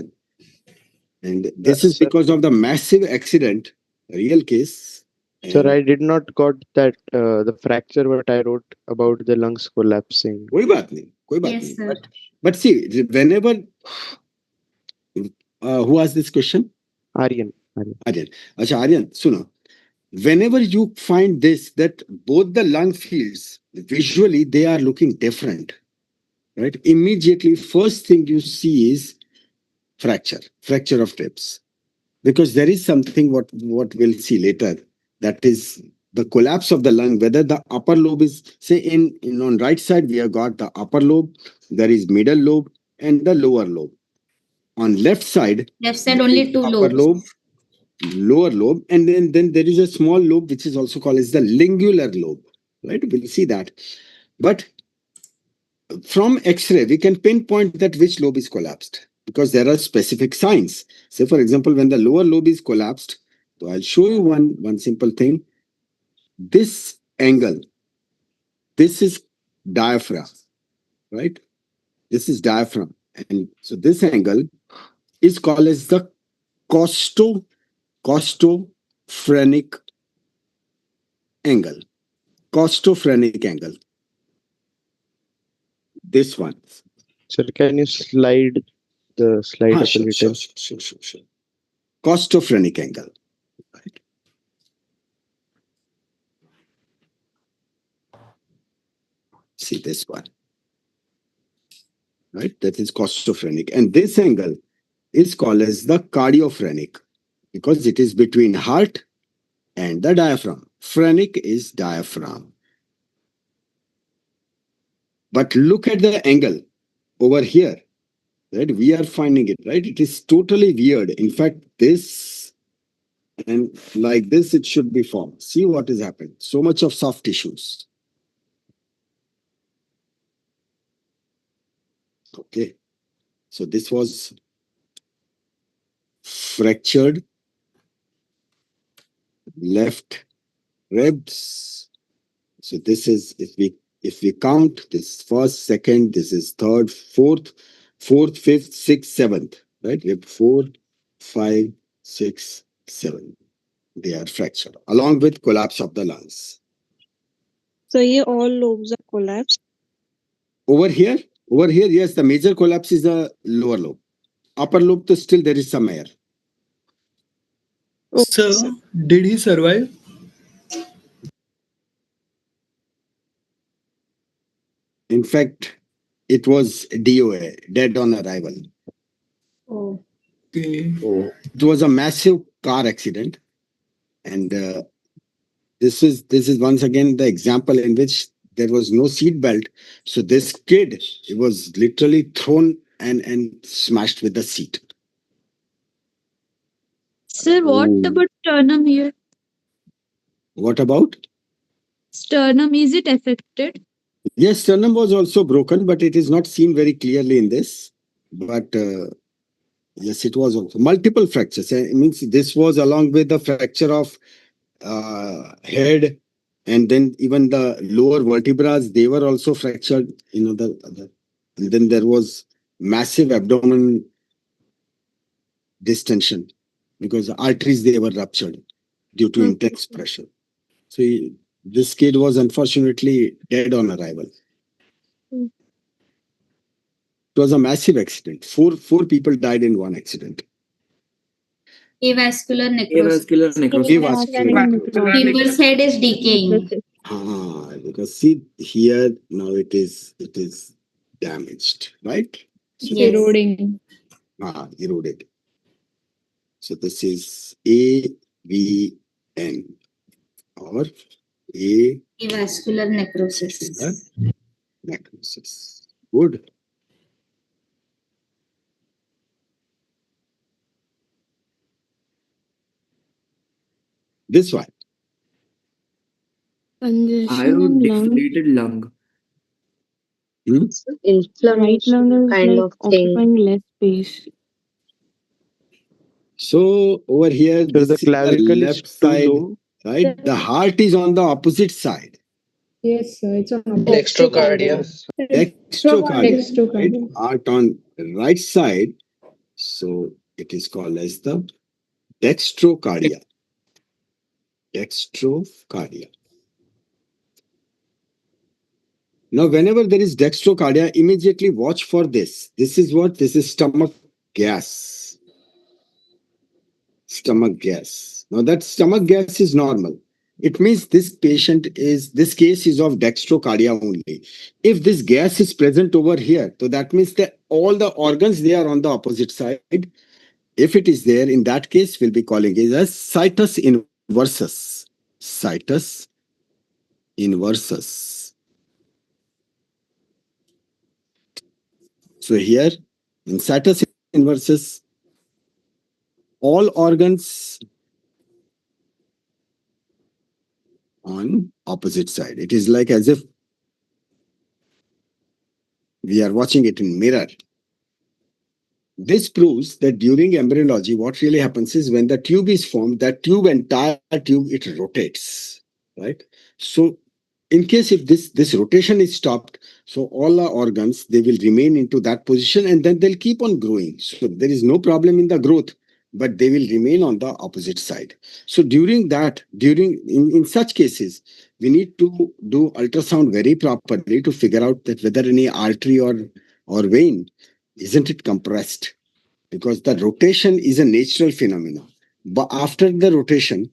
and this is Sir, because of the massive accident, real case. sir, I did not got that the fracture what I wrote about the lungs collapsing. कोई बात नहीं. Yes, sir. But see, whenever who asked this question? Aryan. Acha, Aryan, suno. Whenever you find this, that both the lung fields, visually, they are looking different, right? Immediately, first thing you see is fracture of ribs. Because there is something what we'll see later, that is the collapse of the lung, whether the upper lobe is, say in on right side, we have got the upper lobe, there is middle lobe and the lower lobe. On left side only 2 upper lobes. lobe, lower lobe, and then there is a small lobe which is also called as the lingular lobe, right? We'll see that. But from X-ray, we can pinpoint that which lobe is collapsed because there are specific signs. Say, for example, when the lower lobe is collapsed, so I'll show you one simple thing. This angle, this is diaphragm, right? This is diaphragm, and so this angle is called as the costophrenic angle. Costophrenic angle. This one. Sir, can you slide up a little? Sure. Costophrenic angle. Right. See this one. Right? That is costophrenic. And this angle is called as the cardiophrenic because it is between heart and the diaphragm. Phrenic is diaphragm. But look at the angle over here. Right? We are finding it, right? It is totally weird. In fact, this and like this, it should be formed. See what has happened. So much of soft tissues. Okay. So this was fractured left ribs. So this is, if we count, this first, second, this is third, fourth, fifth, sixth, seventh, right? Rib 4, 5, 6, 7. They are fractured along with collapse of the lungs. So here all lobes are collapsed. Over here, yes, the major collapse is the lower lobe. Upper lobe, to still there is some air. Sir, did he survive? In fact, it was DOA, dead on arrival. Oh. Okay. Oh. It was a massive car accident, and this is once again the example in which there was no seat belt. So this kid, he was literally thrown and smashed with the seat. Sir, what about sternum here? What about? Sternum, is it affected? Yes, sternum was also broken, but it is not seen very clearly in this. But yes, it was also multiple fractures. It means this was along with the fracture of head, and then even the lower vertebrae, they were also fractured. And then there was massive abdomen distension because the arteries, they were ruptured due to intense pressure. So this kid was unfortunately dead on arrival. It was a massive accident. Four people died in one accident. Avascular necrosis. People's head is decaying. Because see here now it is damaged, right? So Yes. Eroding. Eroded. So this is AVN or Avascular necrosis. Necrosis. Good. This one. Deflated lung. Inflammation kind of thing. Less space. So over here, So this the is the clavicle is left too side, low. right? The heart is on the opposite side. Yes, sir. It's on Dextrocardia. Dextrocardia. Right? Heart on the right side. So it is called as the dextrocardia. Dextrocardia. Now, whenever there is dextrocardia, immediately watch for this. This is what? This is stomach gas. Stomach gas. Now, that stomach gas is normal. It means this case is of dextrocardia only. If this gas is present over here, so that means that all the organs, they are on the opposite side. If it is there, in that case, we'll be calling it as situs inversus. Situs inversus. So here, in situs inversus, all organs on opposite side. It is like as if we are watching it in mirror. This proves that during embryology, what really happens is when the tube is formed, that entire tube, it rotates, right? So in case if this rotation is stopped, so all the organs, they will remain into that position and then they'll keep on growing. So there is no problem in the growth, but they will remain on the opposite side. So in such cases, we need to do ultrasound very properly to figure out that whether any artery or vein, isn't it compressed? Because the rotation is a natural phenomenon. But after the rotation,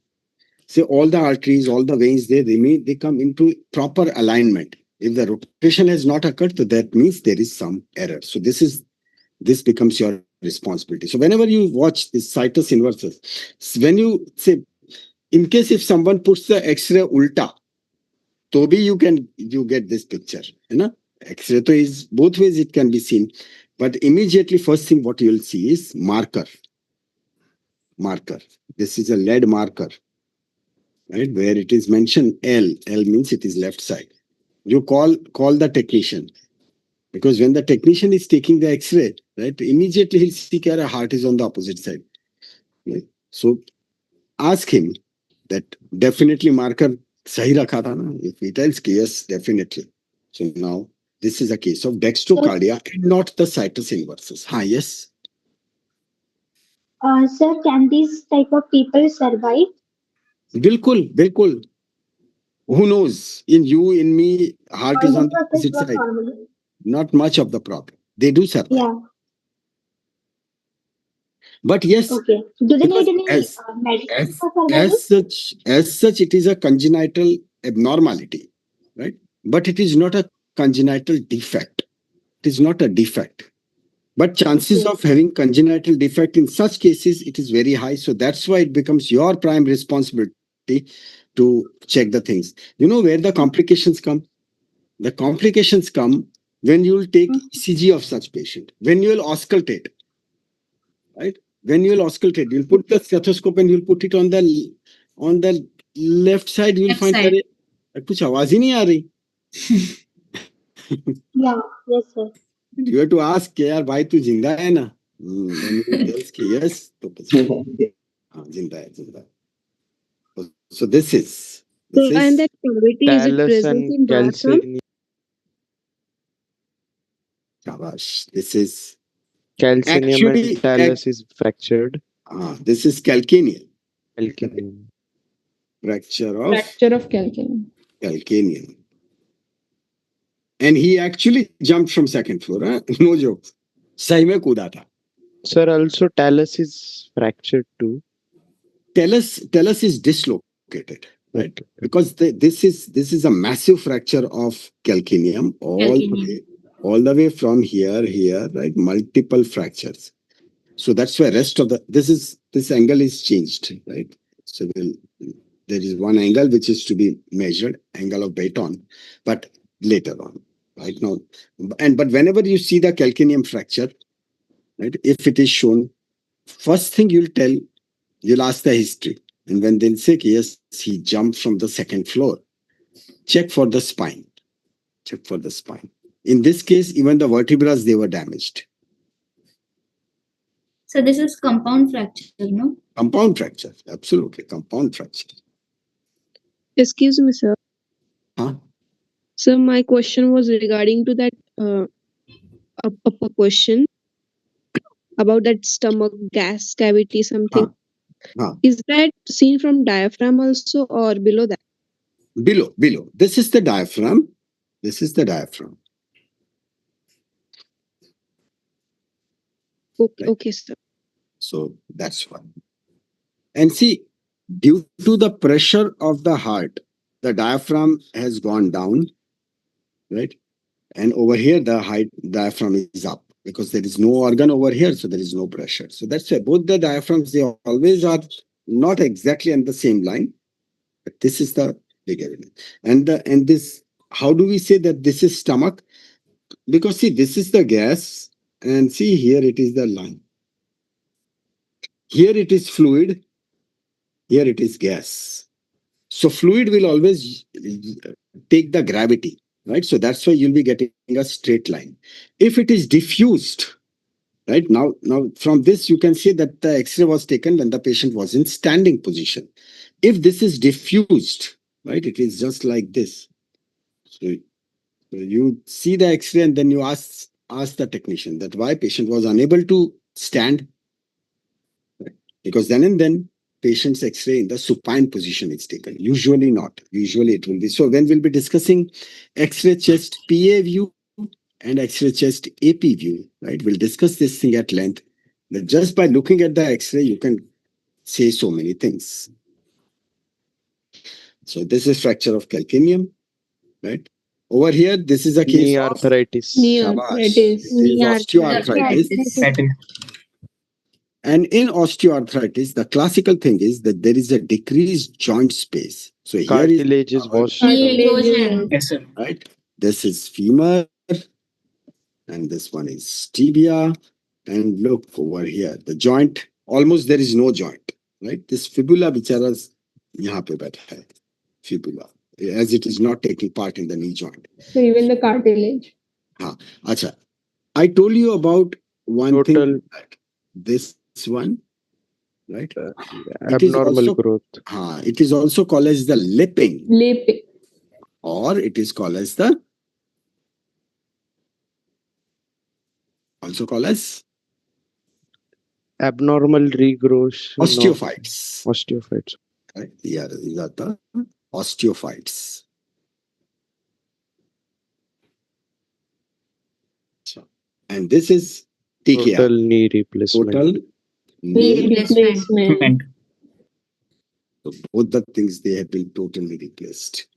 say all the arteries, all the veins, they come into proper alignment. If the rotation has not occurred, so that means there is some error. So this becomes your responsibility. So whenever you watch this situs inversus, when you say, in case if someone puts the X-ray ulta, so you get this picture. You know? X-ray is both ways it can be seen. But immediately first thing what you will see is marker. This is a lead marker. Right, where it is mentioned L means it is left side. You call the technician. Because when the technician is taking the X-ray, right, immediately he'll see that a heart is on the opposite side. Right? So ask him that definitely marker sahi rakha tha na? If he tells yes, definitely. So now this is a case of dextrocardia and not the situs inversus. Yes. Sir, can these type of people survive? Bilkul. Who knows? In you, in me, heart is on the opposite side. Normally. Not much of the problem. They do survive. Yeah. But yes, okay. Do they need any medicine for surviving? as such, it is a congenital abnormality, right? But it is not a congenital defect. It is not a defect. But chances of having congenital defect in such cases, it is very high. So that's why it becomes your prime responsibility to check the things. You know where the complications come? The complications come when you will take ECG of such patient, when you will auscultate, right? When you will auscultate, you'll put the stethoscope and you'll put it on the left side. You'll find that कुछ आवाज ही नहीं आ रही. Yeah, yes, sir. You have to ask कि यार भाई तू जिंदा है ना? Then he tells कि yes, तो जिंदा है. So this is. And that cavity is it present in diaphragm? Shabash. This is calcaneum and talus is fractured. This is calcaneum. Fracture of calcaneum. And he actually jumped from second floor. No joke. Sahi mein kooda tha. Sir, also talus is fractured too. Talus is dislocated, right? Because this is a massive fracture of calcaneum all the way from here, right? Multiple fractures. So that's why rest of this angle is changed, right? So there is one angle which is to be measured, angle of Baton, but later on, right now. But whenever you see the calcaneum fracture, right, if it is shown, first thing you'll ask the history. And when they'll say, yes, he jumped from the second floor, check for the spine. In this case, even the vertebrae, they were damaged. So this is compound fracture, no? Compound fracture, absolutely, compound fracture. Excuse me, sir. Huh? So my question was regarding to that upper question about that stomach gas cavity something. Is that seen from diaphragm also or below that? Below. This is the diaphragm. Okay, sir. So that's one. And see, due to the pressure of the heart, the diaphragm has gone down, right? And over here, the diaphragm is up because there is no organ over here, so there is no pressure. So that's why both the diaphragms, they always are not exactly on the same line, but this is the bigger element. And this, how do we say that this is stomach? Because see, this is the gas, and see here it is the lung. Here it is fluid, here it is gas. So fluid will always take the gravity, right? So that's why you'll be getting a straight line. If it is diffused, right, now from this you can see that the X-ray was taken when the patient was in standing position. If this is diffused, right, it is just like this. So you see the X-ray and then you ask the technician that why patient was unable to stand, right? Because then and then patient's X-ray in the supine position is taken. Usually not. Usually it will be. So when we'll be discussing X-ray chest PA view and X-ray chest AP view, right? We'll discuss this thing at length. That just by looking at the X-ray, you can say so many things. So this is fracture of calcaneum, right? Over here, this is a case knee arthritis. Osteoarthritis. And in osteoarthritis, the classical thing is that there is a decreased joint space. So here cartilage is washed. Right? This is femur, and this one is tibia. And look over here, the joint, almost there is no joint, right? This fibula bicharas yahan pe baitha hai. Fibula, as it is not taking part in the knee joint. So even the cartilage. Acha. I told you about one Total thing. This one, right? abnormal growth. It is also called as the lipping, Lipping. or it is called as the Abnormal regrowth. osteophytes. Osteophytes. Right? These are the osteophytes. And this is TKR. Total knee replacement. Total knee Replacement. So both the things, they have been totally replaced.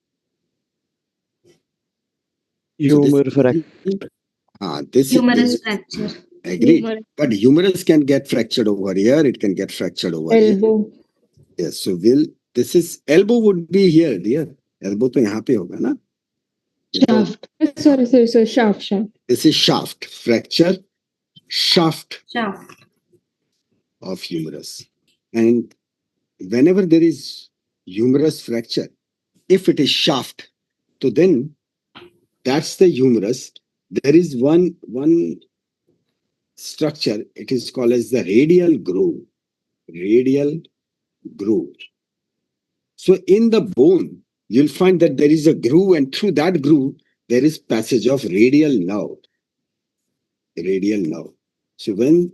Humerus fracture. Humerus fracture. Agreed. But humerus can get fractured over here. It can get fractured over Elbow. here. Yes. So this is elbow would be here, dear. Elbow to yahan pe hoga na. Shaft. Sorry. Shaft. This is shaft. Fracture. Shaft of humerus. And whenever there is humerus fracture, if it is shaft, so then that's the humerus. There is one structure. It is called as the radial groove. Radial groove. So in the bone, you'll find that there is a groove, and through that groove, there is passage of radial nerve. Radial nerve. So when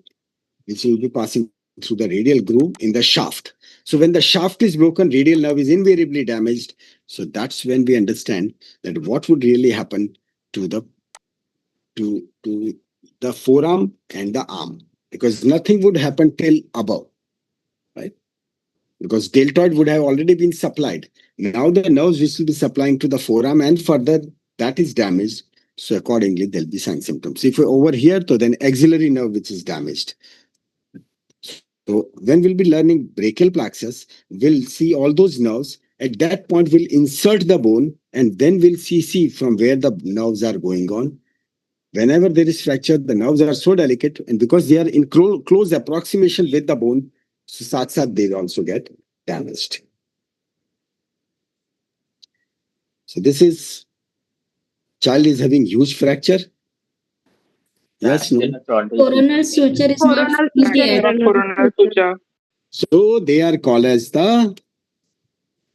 it will be passing through the radial groove in the shaft. So when the shaft is broken, radial nerve is invariably damaged. So that's when we understand that what would really happen to the forearm and the arm, because nothing would happen till above, right? Because deltoid would have already been supplied. Now the nerves which will be supplying to the forearm and further, that is damaged. So accordingly, there'll be sign symptoms. If we're over here, so then axillary nerve which is damaged. So when we'll be learning brachial plexus, we'll see all those nerves. At that point, we'll insert the bone, and then we'll see from where the nerves are going on. Whenever there is fracture, the nerves are so delicate, and because they are in close approximation with the bone, so saath they also get damaged. So this is child is having huge fracture. Yes, no. Coronal suture is not here. So they are called as the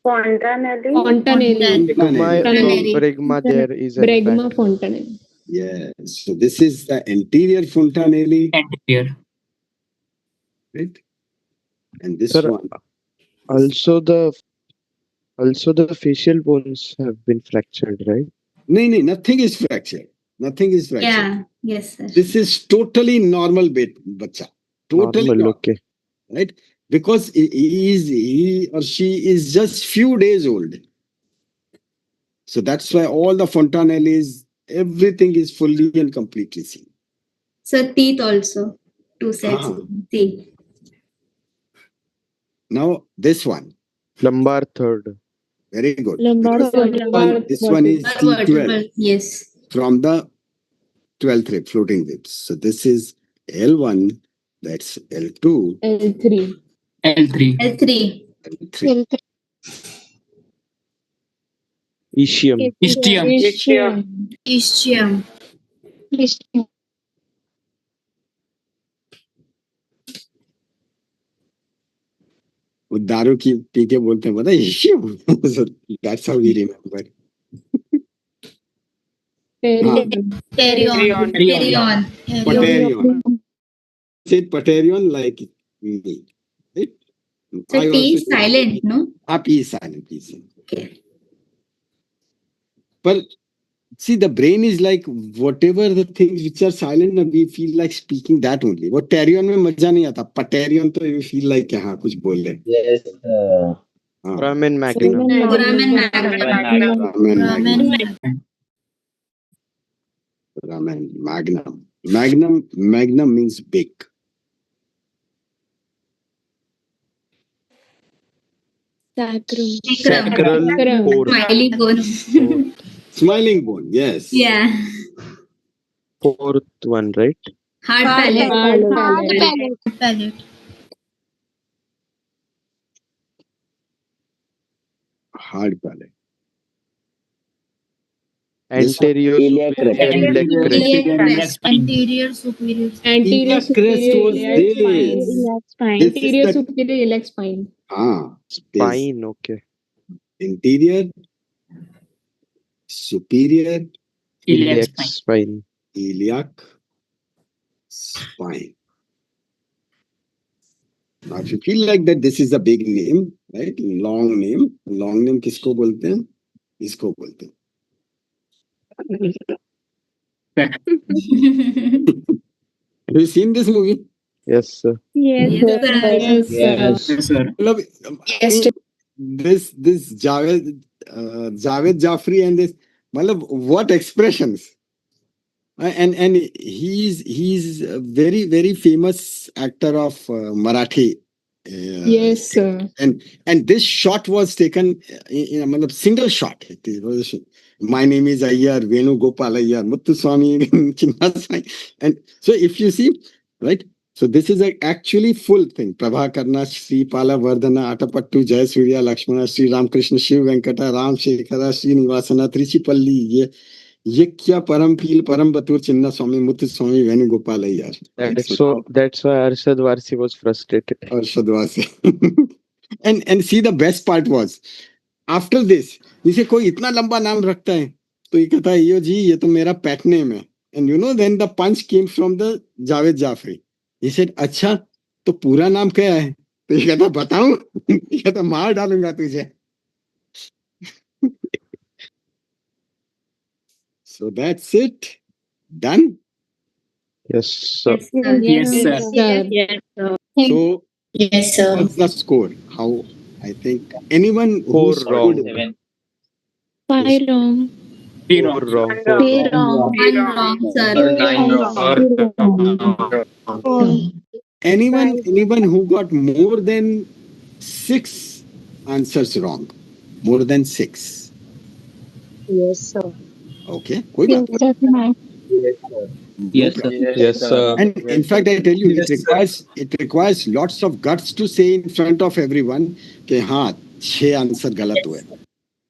Fontanelli. Bregma there is an Bregma Fontanelli. Yes. So this is the anterior fontanelli. Anterior. Right? And this Sir, one. Also the facial bones have been fractured, right? No, nothing is fractured. Nothing is fractured. Yeah. Yes, sir. This is totally normal bacha. Totally normal. Okay. Right? Because he or she is just few days old. So that's why all the fontanelles, everything is fully and completely seen. So teeth also. Two sets of teeth. Now this one. Lumbar third. Very good. This one is T12. Yes. From the 12th rib, floating ribs. So this is L1, that's L2. L3. L3. Ischium. Ischium. वो दारू की P के बोलते हैं पता है so that's how we remember. Paterion. Said Paterion like me. Right? So T is silent, no? P is silent. Okay. But see, the brain is like whatever the things which are silent, we feel like speaking that only. वो टेरियन में मजा नहीं आता. Paterion तो you feel like हाँ कुछ बोल रहे. Yes. Foramen magnum. Foramen magnum. Magnum means big. Sacral fourth. Smiling bone. Smiling bone, yes. Yeah. Fourth one, right? Hard palate. Hard palate. Anterior Iliac superior iliac crest. Anterior superior. Anterior Iliac crest superior was iliac spine. this. Iliac spine. This is Anterior the superior iliac spine. this Spine, okay. interior superior Iliac spine. iliac spine. Now, if you feel like that, this is a big name, right? Long name. Long name किसको बोलते हैं? इसको बोलते हैं. Have you seen this movie? Yes, sir. Yes, sir. Yes, sir. मतलब, I mean, this Javed Jafri and this, मतलब, what expressions? And he's a very famous actor of Marathi. Yes, sir. And this shot was taken in a मतलब, single shot. It was, my name is Ayyar, Venu Gopal Ayyar, Muttuswamy, Chinnaswamy. And so if you see, right? So this is actually full thing. Prabhakarna, Sri Pala Vardhana, Atapattu, Jaya Surya, Lakshmana, Sri Ramakrishna, Shiv Venkata, Ram Shekhara, Sri Nivasana, Trichipalli, ये क्या परम पील परम बतूर चिन्ना स्वामी Muthuswamy Venugopal Iyer. That's why Arshad Varsi was frustrated. Arshad Varsi. and see, the best part was after this, इसे कोई इतना लंबा नाम रखता है तो ये कहता है यो जी ये तो मेरा पेट नेम है. And you know, then the punch came from the Javed Jafri. He said, अच्छा तो पूरा नाम क्या है? तो ये कहता बताऊं? ये कहता मार डालूंगा तुझे. So that's it. Done? Yes, sir. Yes, sir. Yes, sir. So, Yes, sir. what's the score? How, I think, anyone who 4 scored wrong. 5 wrong. 4 wrong. 3 wrong. 1 wrong, sir. 9 wrong. anyone who got more than 6 answers wrong? More than 6. Yes, sir. Okay. कोई बात नहीं. Yes, sir. Yes, sir. And in fact, I tell you, it requires lots of guts to say in front of everyone कि हाँ 6 answer गलत हुए.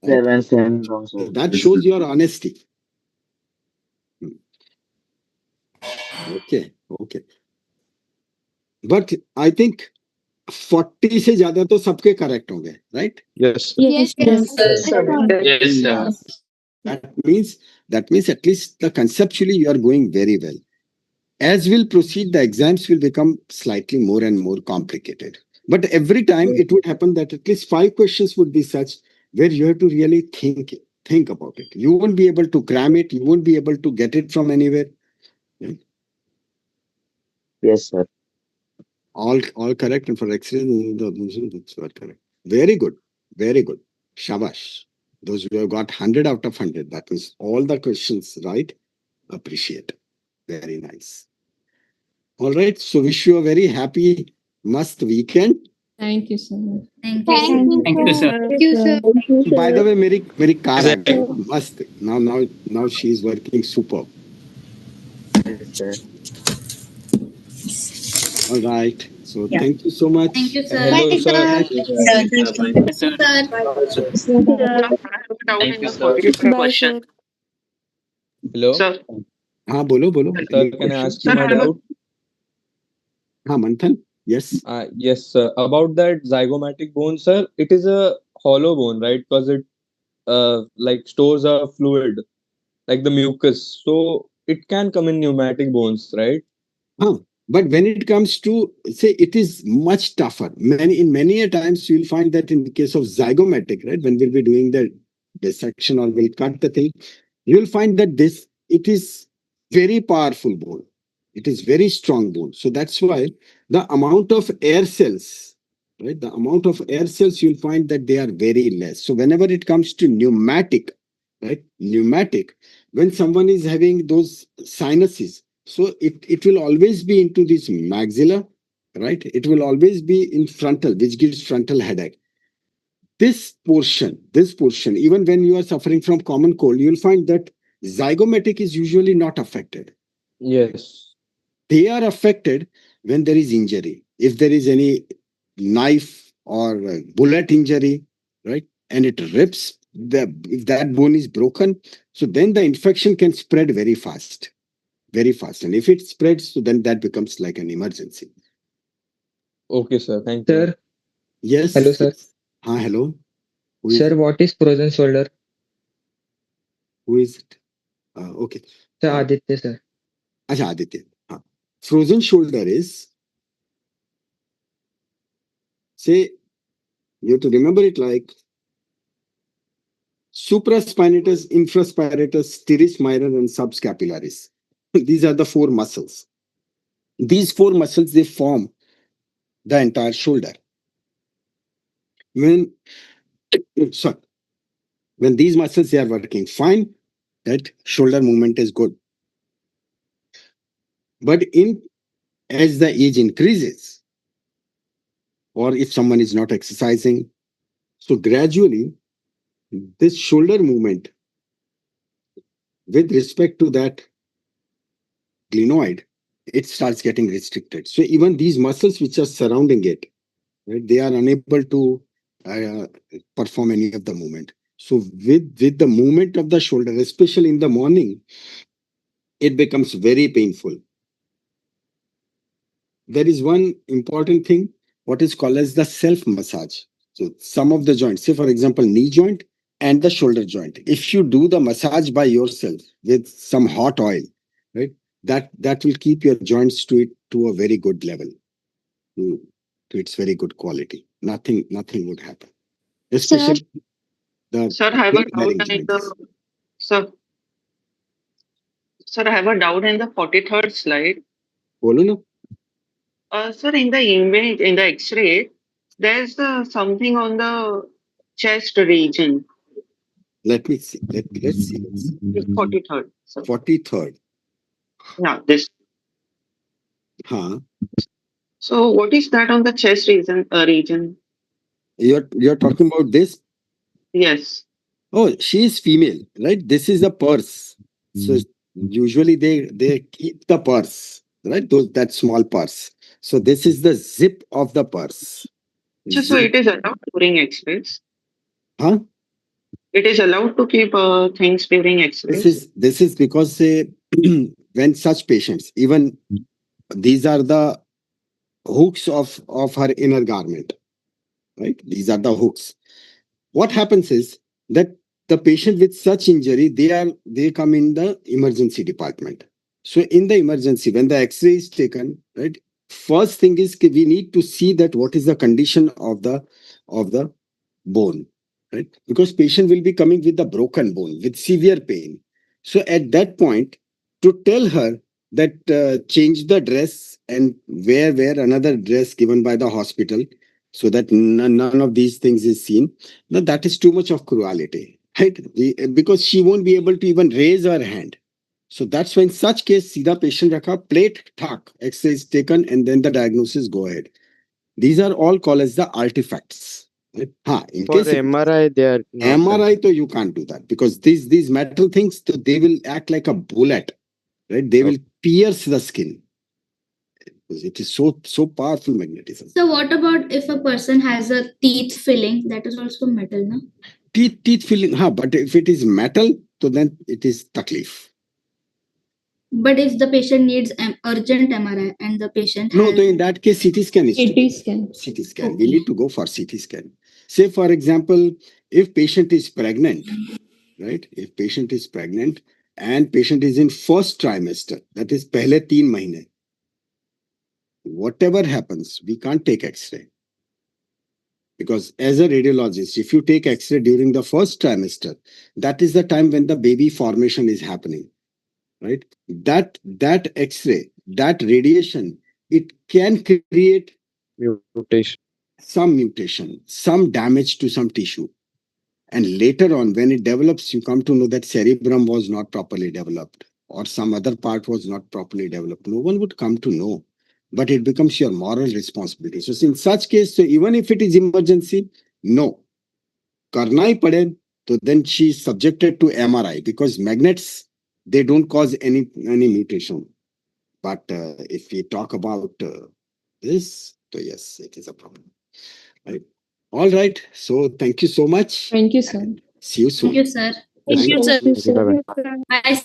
7 wrong, sir. That shows your honesty. Okay. But I think 40 से ज्यादा तो सबके correct होंगे, right? Yes. Yes, sir. Yes, sir. That means at least conceptually you are going very well. As we'll proceed, the exams will become slightly more and more complicated. But every time it would happen that at least 5 questions would be such where you have to really think about it. You won't be able to cram it. You won't be able to get it from anywhere. Yes, sir. All correct, and for X-ray, that's all correct. Very good. Shabash. Those who have got 100 out of 100, that means all the questions right. Appreciate. Very nice. All right. So wish you a very happy, must weekend. Thank you, sir. Thank you, sir. Thank you, sir. By the way, मेरी car आ गई. मस्त. Now she is working super. Yes, sir. All right. So thank you so much. Thank you, sir. Hello, sir. Thank you, sir. Question. Hello. Sir. हाँ बोलो. Sir, can I ask you my doubt? हाँ Manthan. Yes. Yes, sir. About that zygomatic bone, sir, it is a hollow bone, right? Because it like stores a fluid, like the mucus. So it can come in pneumatic bones, right? But when it comes to, say, it is much tougher. Many a times you'll find that in the case of zygomatic, right, when we'll be doing the dissection or we'll cut the thing, you'll find that it is very powerful bone. It is very strong bone. So that's why the amount of air cells, right, you'll find that they are very less. So whenever it comes to pneumatic, when someone is having those sinuses, so it will always be into this maxilla, right? It will always be in frontal, which gives frontal headache. This portion, even when you are suffering from common cold, you'll find that zygomatic is usually not affected. Yes. They are affected when there is injury. If there is any knife or bullet injury, right? And it rips if that bone is broken, so then the infection can spread very fast. Very fast. And if it spreads, so then that becomes like an emergency. Okay, sir. Thank you. Sir, Yes. hello, sir. Hello. Sir, what is frozen shoulder? Who is it? Okay. Sir, Aditya, sir. Acha, Aditya. Frozen shoulder is, say, you have to remember it like supraspinatus, infraspinatus, teres minor, and subscapularis. These are the four muscles. These four muscles, they form the entire shoulder. When these muscles they are working fine, that shoulder movement is good. But as the age increases, or if someone is not exercising, so gradually this shoulder movement with respect to that glenoid, it starts getting restricted. So even these muscles which are surrounding it, right, they are unable to perform any of the movement. So with the movement of the shoulder, especially in the morning, it becomes very painful. There is one important thing, what is called as the self-massage. So some of the joints, say for example, knee joint and the shoulder joint. If you do the massage by yourself with some hot oil, right, that will keep your joints to a very good level, to its very good quality. Nothing would happen. Especially Sir, I have a doubt in the sir, I have a doubt in the 43rd slide. Bolo na. Sir, in the image, in the X-ray, there's something on the chest region. Let me see. Let's see. 43rd. Sir. 43rd. Yeah, this. So what is that on the chest region? You're talking about this? Yes. Oh, she is female, right? This is a purse. So usually they keep the purse, right? That small purse. So this is the zip of the purse. So it is allowed during X-rays? Huh? It is allowed to keep things during X-rays? This is because when such patients, even these are the hooks of her inner garment, right? These are the hooks. What happens is that the patient with such injury, they come in the emergency department. So in the emergency, when the X-ray is taken, right, first thing is we need to see that what is the condition of the bone, right? Because patient will be coming with a broken bone with severe pain. So at that point, to tell her that change the dress and wear another dress given by the hospital, so that none of these things is seen. Now that is too much of cruelty, right? Because she won't be able to even raise her hand. So that's when such case, Sida patient rakha, plate thak, X-ray is taken, and then the diagnosis go ahead. These are all called as the artifacts. Right? In For case MRI, they are not MRI, so you can't do that because these metal things, they will act like a bullet, right? They will pierce the skin. It is so powerful magnetism. So what about if a person has a teeth filling? That is also metal, no? Teeth filling, but if it is metal, so then it is taklif. But if the patient needs urgent MRI and the patient No, so in that case, CT scan is CT scan. CT scan. We need to go for CT scan. Say, for example, if patient is pregnant, right? If patient is pregnant and patient is in first trimester, that is pehle 3 mahine. Whatever happens, we can't take X-ray. Because as a radiologist, if you take X-ray during the first trimester, that is the time when the baby formation is happening, right? That X-ray, that radiation, it can create some mutation, some damage to some tissue. And later on, when it develops, you come to know that cerebrum was not properly developed or some other part was not properly developed. No one would come to know, but it becomes your moral responsibility. So in such case, so even if it is emergency, no. Karna hi pade, so then she is subjected to MRI because magnets, they don't cause any mutation. But if we talk about this, so yes, it is a problem. Right. All right. So thank you so much. Thank you, sir. See you soon. Thank you, sir. Thank you, sir. Bye bye. Bye.